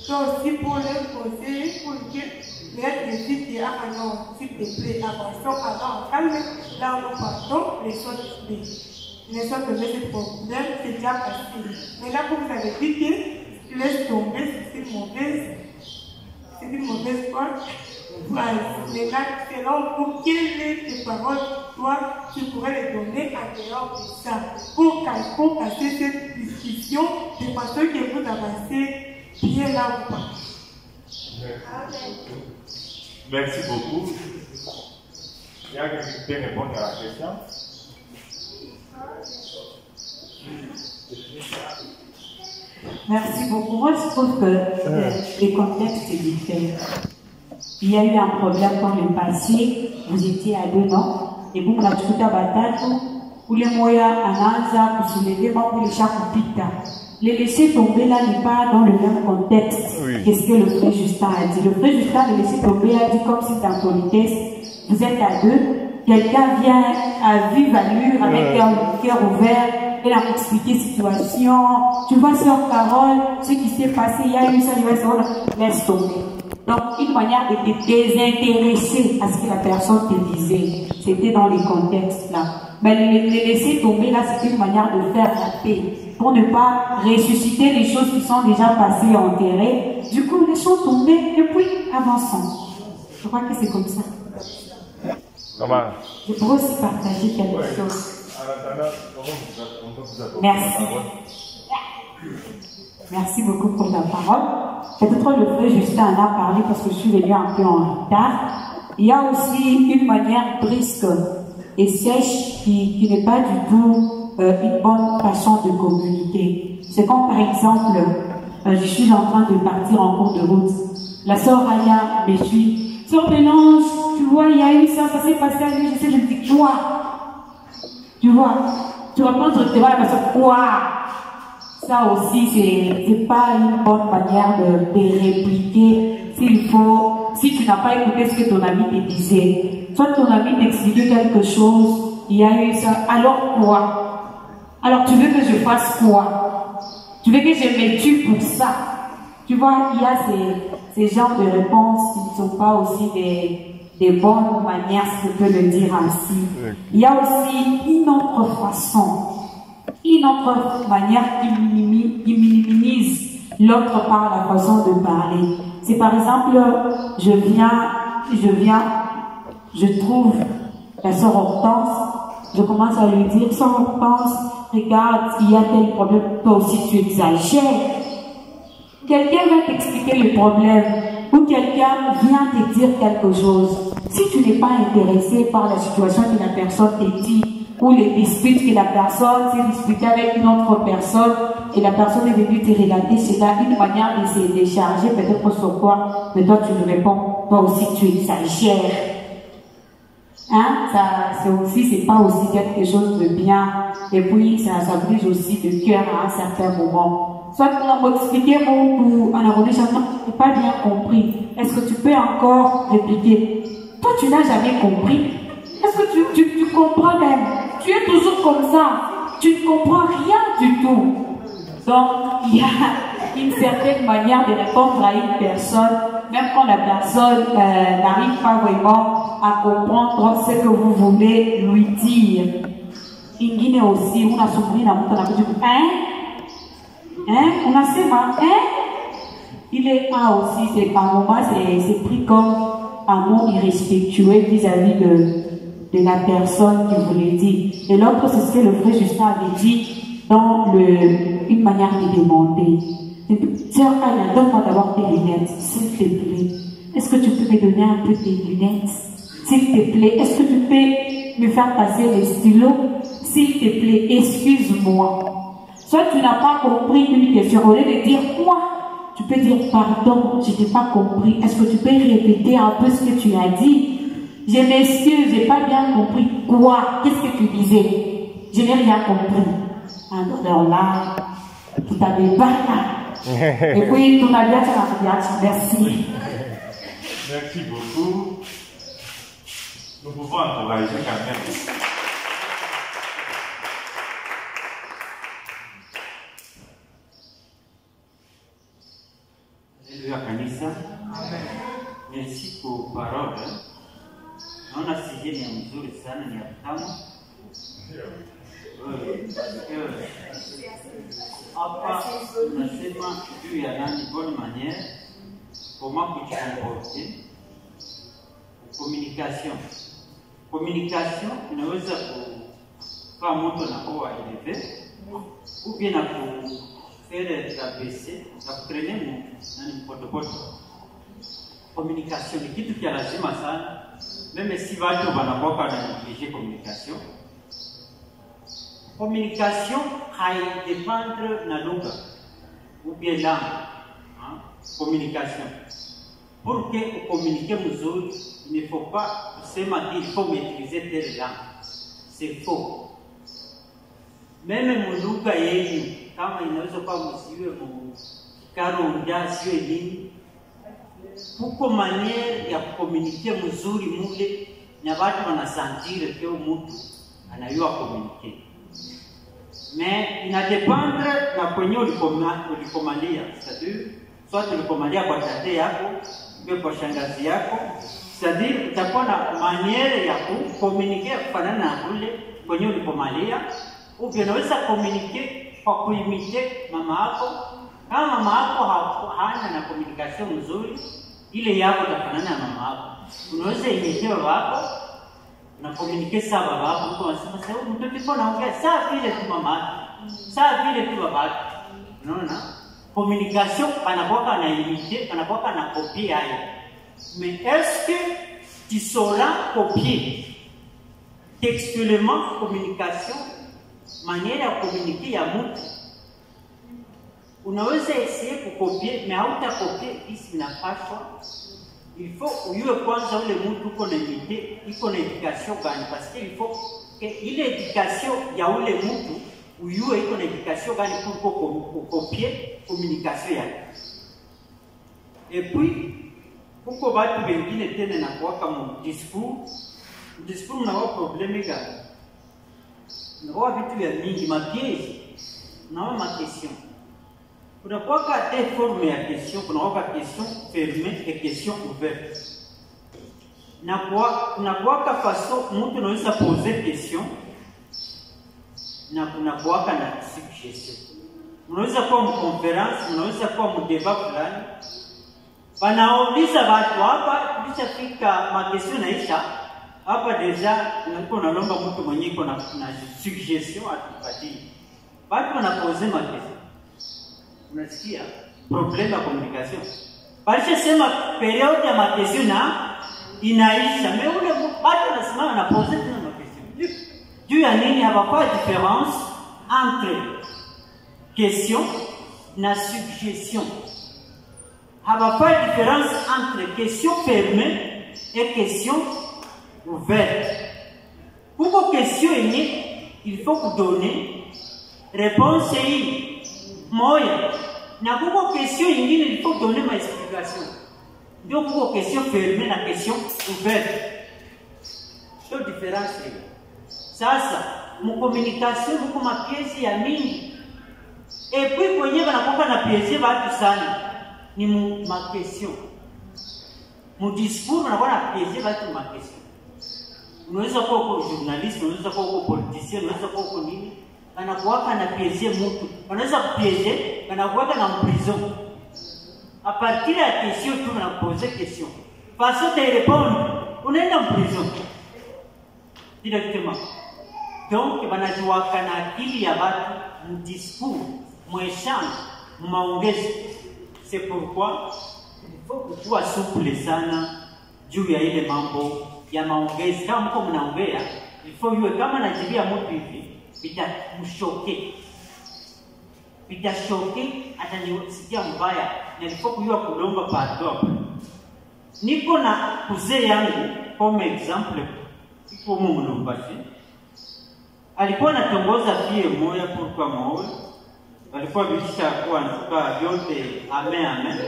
Toi aussi, pour le conseiller, pour dire, mais décide de ah non, s'il te plaît, avançons, alors calme, là où nous partons, les autres de ce problème, c'est déjà passé. Mais là, comme vous avez dit que laisse tomber, c'est une mauvaise porte. Mais là, selon pour quelles est tes paroles, toi, tu pourrais les donner en dehors de ça, pour casser cette discussion de façon que vous avancez bien là ou pas. Merci beaucoup. Il y a quelqu'un qui peut répondre à la question? Merci beaucoup. Moi, je trouve que les contextes sont différents. Il y a eu un problème dans le passé, vous étiez à 2 ans, et vous m'avez discuté à Batatu, où les moyens à Naza, vous soulevez, pour les chats pita. Les laisser tomber là n'est pas dans le même contexte. Oui. Qu'est-ce que le frère Justin a dit? Le frère Justin, le laisser tomber, a dit comme si c'est en politesse, vous êtes à 2, quelqu'un vient à vive allure avec un cœur ouvert, elle a expliqué la situation, tu vois sur Carole, ce qui s'est passé, il y a eu ça, laisse tomber. Donc, une manière de te désintéresser à ce que la personne te disait. C'était dans les contextes là. Mais les laisser tomber là, c'était une manière de faire la paix. Pour ne pas ressusciter les choses qui sont déjà passées et enterrées. Du coup, laissons tomber et puis avançons. Je crois que c'est comme ça. Comment? Je pourrais aussi partager quelque chose. Merci. Merci beaucoup pour la parole. Peut-être le frère Justin en a parlé parce que je suis venu un peu en retard. Il y a aussi une manière brusque et sèche qui n'est pas du tout une bonne façon de communiquer. C'est comme par exemple, je suis en train de partir en cours de route. La sœur Aya me suit. Sœur Bélange, tu vois, il y a eu ça s'est passé à lui, je me dis quoi? Tu vois, tu réponds directement à la personne, quoi? Ça aussi, c'est pas une bonne manière de répliquer. Si tu n'as pas écouté ce que ton ami te disait, soit ton ami t'expliquait quelque chose, il y a eu ça, alors quoi? Alors tu veux que je fasse quoi? Tu veux que je me tue pour ça? Tu vois, il y a ces genres de réponses qui ne sont pas aussi des bonnes manières, si je peux le dire ainsi. Il y a aussi une autre façon. Une autre manière qui minimise l'autre par la façon de parler. C'est par exemple, je trouve la sœur Hortense, je commence à lui dire, sœur Hortense, regarde, il y a tel problème, toi aussi tu exagères. Quelqu'un va t'expliquer le problème, ou quelqu'un vient te dire quelque chose. Si tu n'es pas intéressé par la situation que la personne te dit, ou les disputes que la personne s'est disputée avec une autre personne et la personne est venue te relater, c'est là une manière de se décharger peut-être sur quoi, mais toi tu lui réponds, toi aussi tu exagères. Hein? Ça, c'est pas aussi quelque chose de bien, et puis ça brise aussi de cœur à un certain moment. Soit on m'a expliqué mon en abonné, je n'ai pas bien compris. Est-ce que tu peux encore répliquer? Toi tu n'as jamais compris. Est-ce que tu comprends même? Tu es toujours comme ça. Tu ne comprends rien du tout. Donc, il y a une certaine manière de répondre à une personne, même quand la personne n'arrive pas vraiment à comprendre ce que vous voulez lui dire. In Guinée aussi, on a souffert dans mon dit, on a fait mal, Il est aussi, c'est un moment, c'est pris comme un mot irrespectueux vis-à-vis de la personne qui vous l'a dit. Et l'autre, c'est ce que le frère Justin avait dit dans une manière de demander. Sœur Anna, donne-moi d'abord tes lunettes, s'il te plaît. Est-ce que tu peux me donner un peu tes lunettes? S'il te plaît, est-ce que tu peux me faire passer les stylos? S'il te plaît, excuse-moi. Soit tu n'as pas compris une question, au lieu de dire quoi? Tu peux dire pardon, je n'ai pas compris. Est-ce que tu peux répéter un peu ce que tu as dit? Je m'excuse, j'ai pas bien compris. Quoi? Qu'est-ce que tu disais? Je n'ai rien compris. Alors là, tu t'avais pas là. Et puis, tu m'as bien fait la réaction. Merci. Merci beaucoup. Nous pouvons encourager quand même. Alléluia kanisa. Merci pour parole. Naona sijeni ya mzuri sana, ni ya tamu. Hapa nasema juu ya nani bonne manière, comment kujikomporter. Communication. Communication inaweza kufaa mtu anakuwa eleve ou bien na faire traverser na kutraîner nani mpotopoto. Communication ni kitu kia lazima sana, meme si watu wanakuwa na néglige communication. Communication haidépendre na lugha ou bien langue. Communication. Pour que vous communiquiez mzuri, il ne faut pas seulement dire qu'il faut maîtriser telle langue. C'est faux. Même mon lugha yenu, kama inaweza kuwa msiwe mkarunja siwe nini, kuko manière ya kukomunikia mzuri mule na watu wanasantire ke mtu anayua communiquer. Mais inadépendre na kwenye ulikomalia, c'est-à-dire soit ulikomalia kwa tate yako, ou kwa shangazi yako, c'est-à-dire utakuwa na manière ya kukomunikia kufanana na kule kwenye ulikomalia, ou bien unaweza communiquer kwa kuimite mama yako. Kama mama yako hana na communication mzuri, ile yako itafanana na mama yako. Unaweza imite baba yako na communiquer sawa baba yako, mtu anasema sasa mtoto yuko anaongea sawa vile tu mama yako, sawa vile tu baba yako. Unaona? Communication anakuwa na imite, anakuwa na copier hayo. Mais est-ce que tu sauras copier textuellement communication, manière ya communiquer ya mtu? Unaweza essayer kukopier, mais hautakopier isi inapaswa. Il faut uyue kwanza ule mtu uko na imite, iko na education gani, parce que il faut que ile education ya ule mtu uyue iko na education gani pour copier communication yake. Et puis kuko watu wengine tena na kuwaka mu discours na wao probleme gani? Na wao vitu ya mingi mapiège, na wao ma question. Kuna kuwaka des formes ya question, kuna kuwaka question fermée et question ouverte. Na kuwaka façon mtu anaweza poser question na kuna kuwaka na suggestion. Unaweza kuwa mkonference, unaweza kuwa mdeba fulani. Wanauliza watu hapa, tulishafika makesio naisha. Hapa deja unakuwa unalomba mtu mwenye iko na suggestion atupatie. Watu wanapoze makesio. Unasikia problem ya communication. Balisha sema periode ya makesio na inaisha. Mais ule watu wanasema wanapoze tena makesio. Juu ya nini hapa différence entre question na suggestion? Il n'y a pas de différence entre question fermée et question ouverte. Pour vos questions, il faut vous donner réponse moya. Na pour vos questions, il faut donner ma explication. Donc pour vos questions fermées, la question ouverte. C'est la différence. Ça, mon communication, vous ma pièce ya mingi. Et puis, quand vous avez na pièce, va tout ça. Ni ma question. Mon discours, on a piégé ma question. Unaweza kuwa journaliste, unaweza kuwa politicien, unaweza kuwa nini? Anakuwa na piégé mtu. Unaweza kupiéger, anakuwa na prison. À partir de la question, tu m'as posé question. Façon de répondre, on est en prison. Directement. Donc, wanajua kana akili ya watu, mon discours, mon échange, mon maongezi. C'est pourquoi il faut que tu sois souple sana juu ya ile mambo ya maongezi. Kama mko mnaongea, il faut yue kama najibia mtu hivi, bitamshoke. Bitashoke atanisikia mbaya na il faut kuyua kulomba pardon. Niko na kuzee yangu comme exemple iko Mulumbashi. Alikuwa anatongoza pia moja kwa moja. Walikuwa bilisha kuwa ntuka yote amen.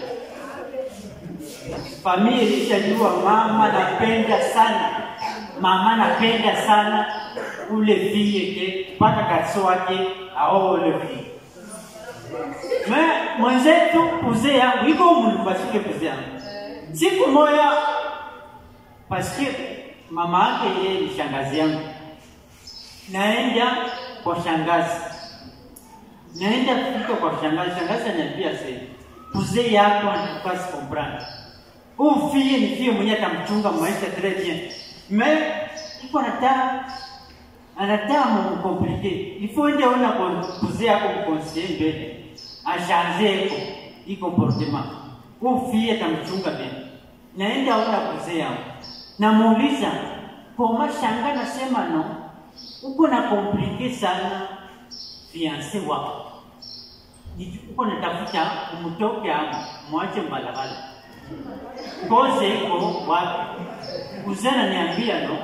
Familia ilishajua mama napenda sana ule fille ke paka garso wake au ule fille. Mwenzetu kuze yangu iko Mulumbashi ke kuze yangu. Siku moja paske mama yake yeye ni shangazi yangu. Naenda kwa shangazi. Naenda kufika kwa shangazi. Shangazi ananiambia sasa, kuze yako anapasi comprendre. Huyu fille ni fille mwenye atamchunga maisha très bien. Mais iko anataka compliqué. Il faut ende ona kuze yako mkonseiller mbele. A changer i comportement. Huyu fille atamchunga bien. Naenda ona kuze yangu. Namuuliza, koma shanga nasema no? Uko na compliqué sana fiancé wako. Uko natafuta umtoke hapo, mwache mbalabala. Koze iko wapi? Uzana niambia no.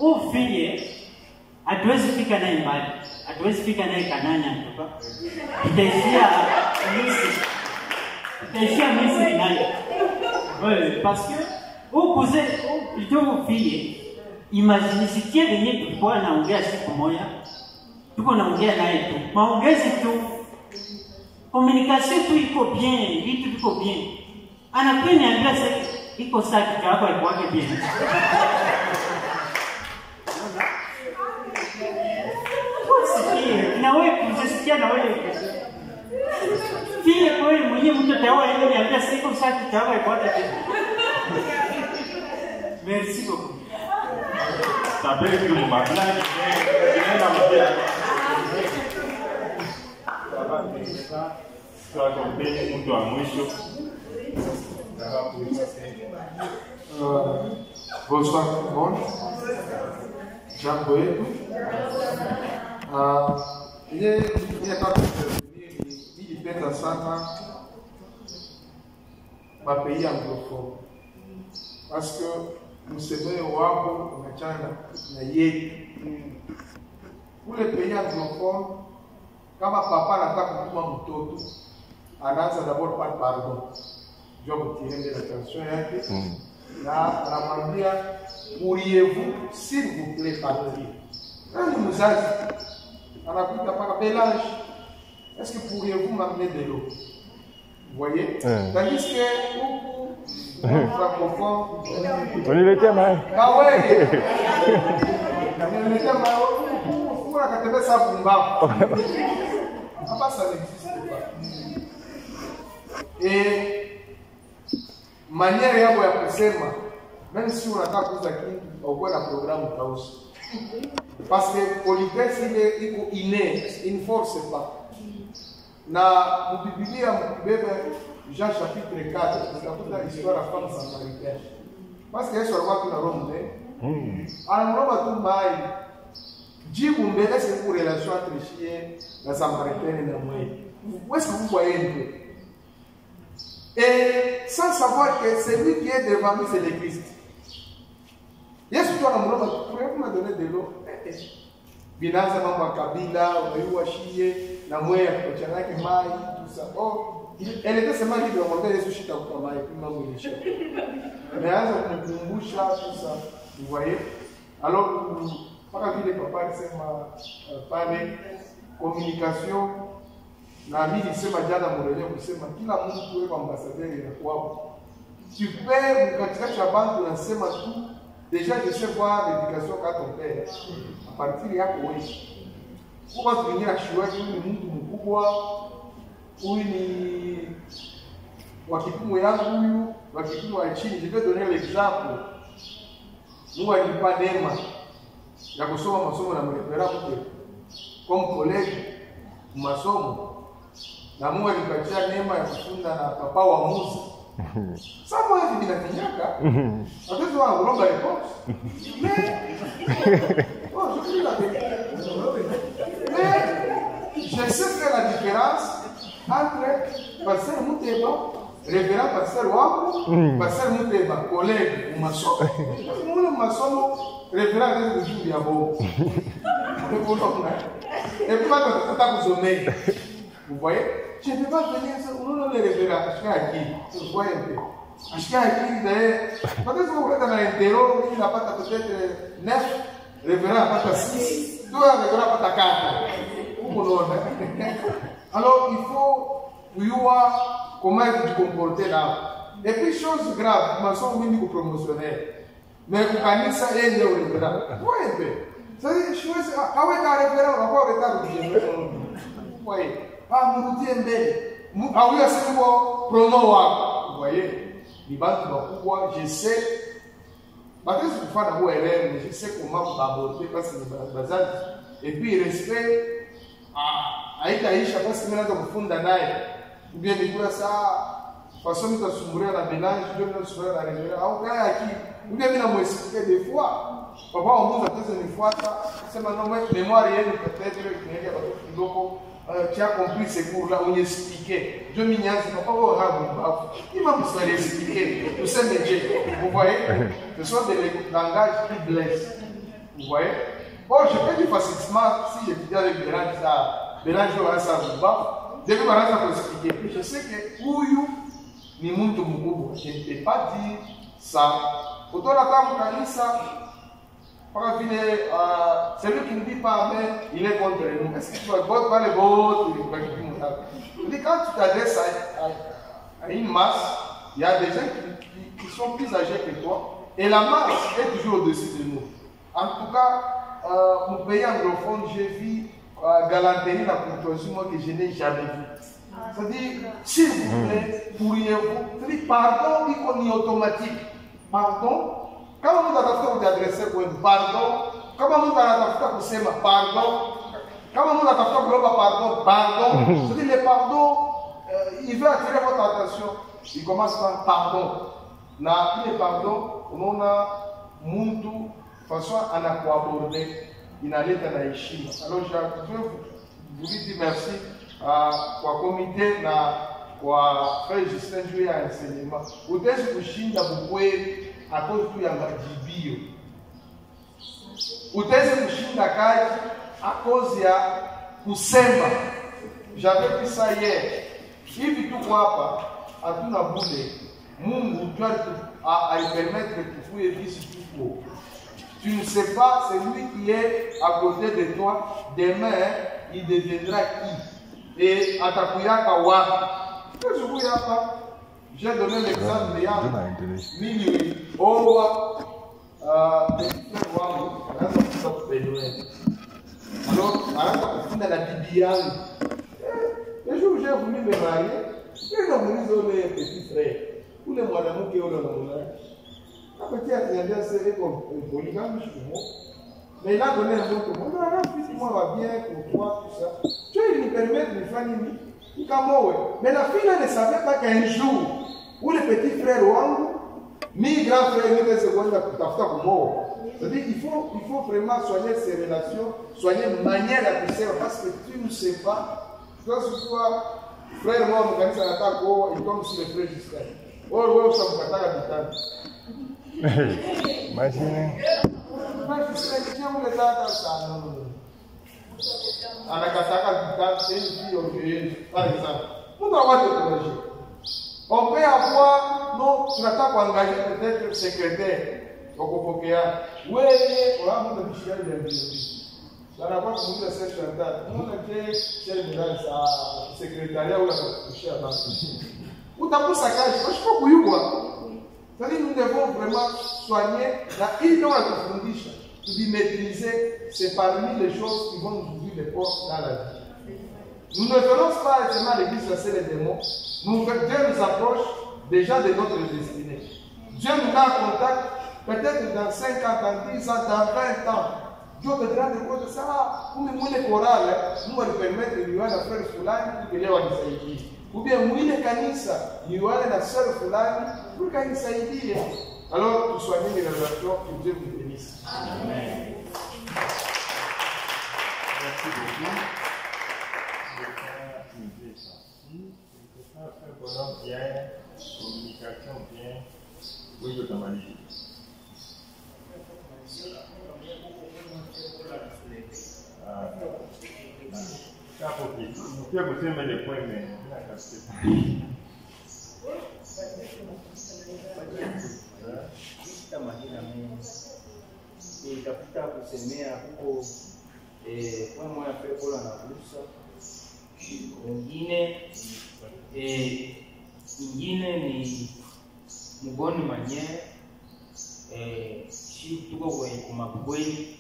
Ufie hatuwezi fika naye mbali. Hatuwezi fika naye Kanani anatoka. Itaishia Misri naye. Ouais, parce que plutôt ufie imagine sikia venye tulikuwa naongea siku moja. Tuko naongea naye tu. Maongezi tu. Communication tu iko bien, vitu viko bien. Anakuwa niambia sasa iko sawa hapa iko wake bien. Na wewe kujisikia na wewe. Fille kwa wewe mwenyewe mtu tawa yeye niambia sasa iko sawa hapa iko wake bien. Merci beaucoup. Ça peut être une blague, Bonsoir tout le monde. Jean Boeto. Nilipenda sana mapays anglophones parce que msemaji wako unachana na yetu. Ule pays anglophone, kama papa anataka kutuma mtoto, anaanza d'abord par pardon. Je vais retirer l'attention yake. Na anamwambia, pourriez-vous s'il vous plaît partir? Nani mzazi anakuta paka belage. Est-ce que pourriez-vous m'amener de l'eau? Vous voyez? Tandis que francophone, on est le thème, hein? ah ouais. Le thème, on a qu'à ça pour ça n'existe pas. Et manière yako ya kusema, même si unataka kuuza kitu au kwa na programme utauza. Parce que politesse ile iko innée, il ne force pas. Na Biblia mbebe Jean chapitre 4, tutakuta histoire ya femme samaritaine. Parce que Yesu alikuwa kuna roho mbele. Anaomba tu mai. Jibu mbele c'est pour relation entre chien na samaritaine na moi. Où est-ce que vous voyez un peu? Et sans savoir que celui qui est devant nous c'est le Christ. Yesu tu anaomba, pourriez-vous me donner de l'eau? Binaza mambo ya kabila, unaiwa shie na mwe kuchana yake mai tout ça. Oh, elle était seulement libre de Yesu shita kwa mai puis mambo ilisha. Mais anza kumkumbusha tout ça. Vous voyez? Alors paka vile papa alisema pale communication na mimi nisema jana mwenyewe kusema kila mtu kuwe ambassadeur ya kwao. Tu peux katika chabantu unasema tu déjà je sais voir l'éducation qu'a ton père. À partir yako wewe. Kwa kuingia shule ni mtu mkubwa. Huyu ni wa kipimo yangu huyu, wa kipimo wa chini. Je vais donner l'exemple. Mungu alinipa neema ya kusoma masomo na mrepera mke comme collègue masomo. Na Mungu alinipatia neema ya kufunda na papa wa Musa. Sasa moi hivi binafanyaka. Watoto wangu naomba réponse. Mais oh, je dis la vérité. Mais je sais faire la différence entre passer Mouteba révérend pasteur wangu, pasteur mute ma collègue ou masomo. Mule masomo révérend le jour ya bon. Et puis maintenant ça vous sommeil. Vous voyez? Je ne peux pas venir ça, on le révérend à qui? Vous voyez un peu. Acho aqui daí, quando você vai na interior, ele na pata peut-être 9, révérend à pata 6, toi révérend à pata 4. Alors il faut voir comment se comporter là. Et puis chose grave, ma soeur m'a dit que promotionnel. Mais vous connaissez ça et le révérend. Ouais un peu. Ça dit chose, ah ouais ta révérend, encore retard de génie. Vous voyez? Ah mon Dieu belle. Ah oui, c'est bon promo vous voyez? Les banques pourquoi je sais, maintenant je peux faire d'abord mais je sais comment aborder parce que c'est bazar. Et puis respect à Itaïcha parce que maintenant on fonde naï. Ou bien du coup ça, façon de s'ouvrir la mélange, de s'ouvrir la région. Ah ok aqui, ou bien nous avons expliqué des fois. Papa on vous a posé une fois ça, c'est maintenant mémoire réelle peut-être qu'il y a pas beaucoup. Tu as compris ces cours-là, on expliquait. Je m'y niaise, papa, il m'a besoin d'expliquer tous ces métiers. Vous voyez? Ce sont des langages qui blessent. Vous voyez? Bon, je peux dire facilement, si j'étudie avec Bélange, ça vous va. Dès que Bélange ça peut expliquer. Je sais que Ouyou, ni Muntu Mukubu, je ne peux pas dire ça. Autant la femme qui ça. Celui qui ne dit pas Amen, il est contre nous. Est-ce que tu vas voter par les votes? Je dis, quand tu t'adresses à une masse, il y a des gens qui sont plus âgés que toi, et la masse est toujours au-dessus de nous. En tout cas, mon pays anglophone, j'ai vu galanterie, la courtoisie, moi que je n'ai jamais vu. C'est-à-dire, s'il vous plaît, pourriez-vous, c'est-à-dire, pardon, il est automatique. Pardon. Kama mtu atafuta kujiadresse kwenu, pardon. Kama mtu anatafuta kusema pardon. Kama mtu anatafuta kuomba pardon. C'est-à-dire le pardon, il veut attirer votre attention. Il commence par pardon. Na ile pardon, unaona mtu façon anakuaborder, inaleta na heshima. Alors je vous dis merci kwa comité na kwa frère Justin juu ya enseignement. Utaweza kushinda bukweli à cause tu ya majibio. Utaweza kushinda kazi à cause ya kusema. J'avais vu ça hier. Hivi tuko hapa hatuna bure. Mungu doit permettre que tu fouilles ici tout. Tu ne sais pas, celui qui est à côté de toi, demain, il deviendra qui? Et atakuyaka wapi? Je vous dis pas. J'ai donné l'exemple de Yann. Mili Owa, alors, à la Bibiane, le jour où j'ai voulu me marier, j'ai voulu les petits frères. Tous les mois d'amour qui ont le nom. Un petit Indien, c'est comme polygame, mais il a donné un autre monde. Moi, va bien pour toi, tout ça. Tu veux lui permettre de faire une vie. Mais la fille ne savait pas qu'un jour, où les petits frères Wangu, mes grands frères, nous secondes c'est-à-dire qu'il faut vraiment soigner ces relations, soigner la manière de faire, parce que tu ne sais pas, quand ce soit frère moi, mon gars, ça attaque, il tombe sur les frères jusqu'à. Oh, ça vous attaque à l'hôpital. Imaginez. Par exemple, on doit avoir des projets. On peut avoir, non, tu n'as pas engagé peut-être secrétaire au Copopéa. Oui, on a mon officiel de l'industrie. Dans la boîte, on a cette chantage. On a été chef de la secrétariat ou la touché à base. Ou t'as pour saccage, je ne sais pas pour you, quoi. C'est-à-dire, nous devons vraiment soigner la île dans la condition. De maîtriser, c'est parmi les choses qui vont nous ouvrir les portes dans la vie. Nous ne venons pas seulement à l'église chasser les démons. Dieu nous approche déjà de notre destinée. Dieu nous met en contact, peut-être dans 5 ans, dans 10 ans, dans 20 ans. Dieu te dira des choses de ça. Ou même les chorales, nous allons permettre de lui avoir la frère Fulani pour qu'il ait un ou bien mwile kanisa, lui avoir la sœur Fulani pour qu'il ait un. Alors, nous soignons les relations, que Dieu vous bénisse. Amen. Merci beaucoup. Wengi utamaliza. Hapo kitu. Pia kusema ile point na kasema. Kama hina mimi nitafuta kusemea huko kwa moya pepo na ruhusa ingine ni mgoni mwenyewe si tuko kwa makweli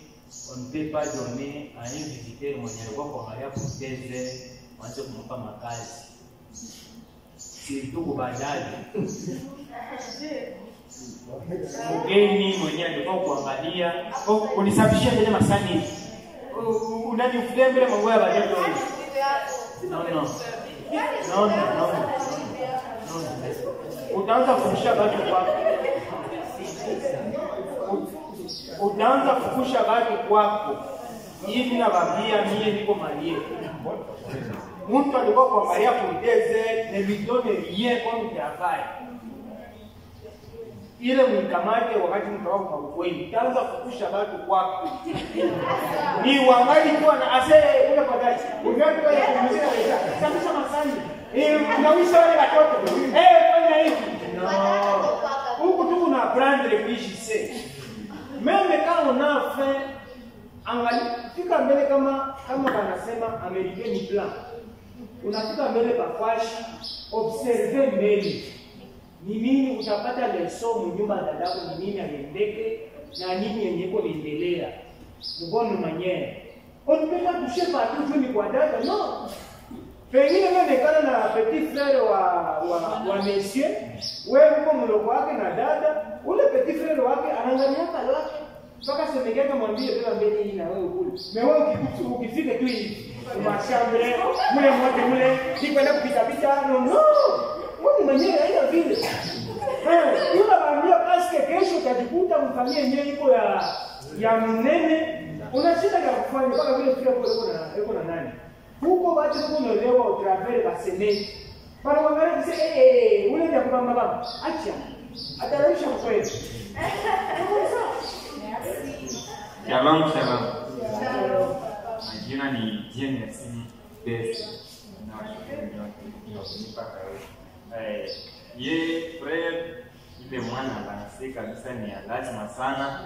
on ne peut pas donner à un visiteur mwenye alikuwa kwa Maria Poteze mwanzo kumpa makazi si tuko baadaye mgeni mwenye alikuwa kuangalia kunisafishia tena masani unanifulia mbele mambo ya baadaye no utaanza kukusha watu kwako utaanza kukusha watu kwako hivi na babia mie niko Maria mtu alikuwa kwa Maria Poteze ne lui donne rien comme travail ile mkamate wakati mtawao kwa ukweli utaanza kukusha watu kwako ni wangali kwa na ase ule pagaji ungali kwa kumzia sasa masani unawisha wale watoto fanya hivi no huko tu kuna brand réfléchissez même quand on a fait angali fika mbele kama wanasema American plan unafika mbele pafashi observer mbele ni nini utapata leso mnyumba dadako ni nini aliendeke na nini yenyeko niendelea mgono mwenyewe unapenda kushepa tu ni kwa dada no pengine wewe nekana na petit frère wa monsieur wewe uko mloko wake na dada ule petit frère wake anaangalia pale wake mpaka semegeka mwambie bila mbele hii na wewe kule na wewe ukifika tu hivi mashambre mule mmoja mule nikwenda kupita no wewe mwenyewe haina vile unawaambia basi kesho utajikuta mfanyie yenyewe iko ya mnene unashinda ya kufanya mpaka vile pia uko na nani huko watu unaelewa utravele basemeni para wangalia kise ule ndio kwa baba acha ataraisha kweli Shalom. Majina ni James Best. Ye frère ile mwana anasema kabisa ni lazima sana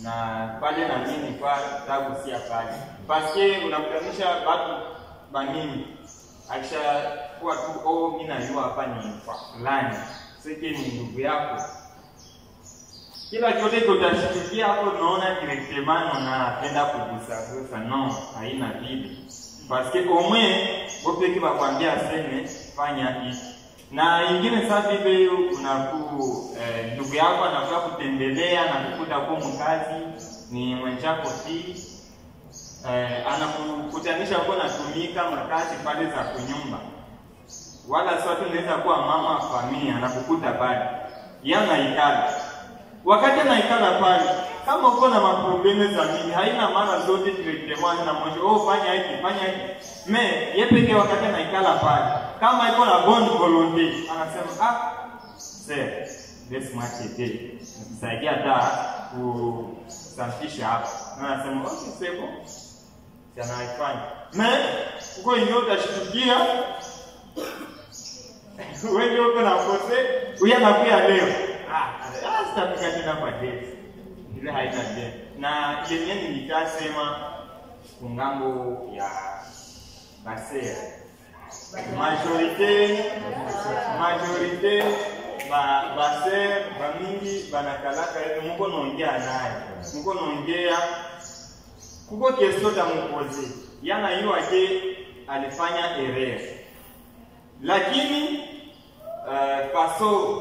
na pale na mimi kwa tagusia pale. Paske unakutanisha watu banini acha kwa tu mimi najua hapa ni kwa fulani. Sike ni ndugu yako. Kila chote tutashtukia hapo unaona directement unapenda kugusa no haina vile. Paske omwe wopeke bakwambia aseme fanya hivi. Na ingine sasa hivi ndugu yako anakuja kutembelea na kukuta kwa mkazi ni mwenzako anakukutanisha kwa natumika makazi pale za kunyumba. Wala sio tunaweza kuwa mama wa familia anakukuta pale. Yana ikala. Wakati anaikala pale kama uko na maprobleme za mimi haina maana zote directement na mmoja fanya hiki me yeye pekee wakati anaikala pale kama iko na bonne volonté anasema c'est this much day nisaidia kusafisha hapa na anasema c'est bon sana haifanya me uko inyo utashtukia wewe uko na force uyanakuya leo sitafika tena kwa date ile haina date na yenyewe nilikasema kungambo ya basea majorité basea bamingi banakalaka yetu mko naongea naye mko naongea kuko kesho tamupoze yana hiyo aje alifanya erreur lakini paso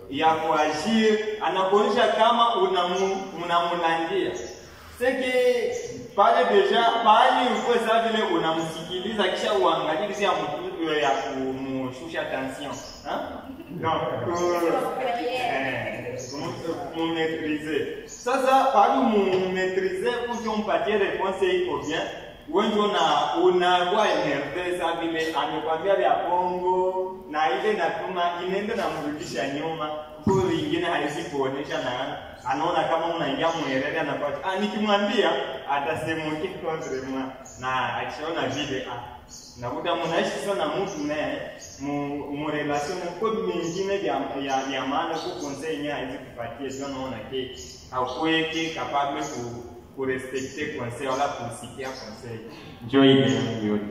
ya kuajiri anakuonyesha kama unamulangia seke pale deja pale uko sasa vile unamsikiliza kisha uangalie kisha mtu ya kumshusha tension donc maîtriser sasa pale maîtriser pour qu'on patie réponse iko bien wengi unakuwa nervesa vile amekwambia vya bongo na ile natuma inaenda na mrudisha nyuma kwa wengine haisi kuonesha na anaona kama unaingia mwelele anapata nikimwambia atasemuki kontrema na akiona vile nakuta mnaishi sana mtu naye mu relation kwa mingine ya maana kwa conseil nya hizi kupatia sio naona ke haukweki capable ku respecter conseil wala kusikia conseil. Enjoy them.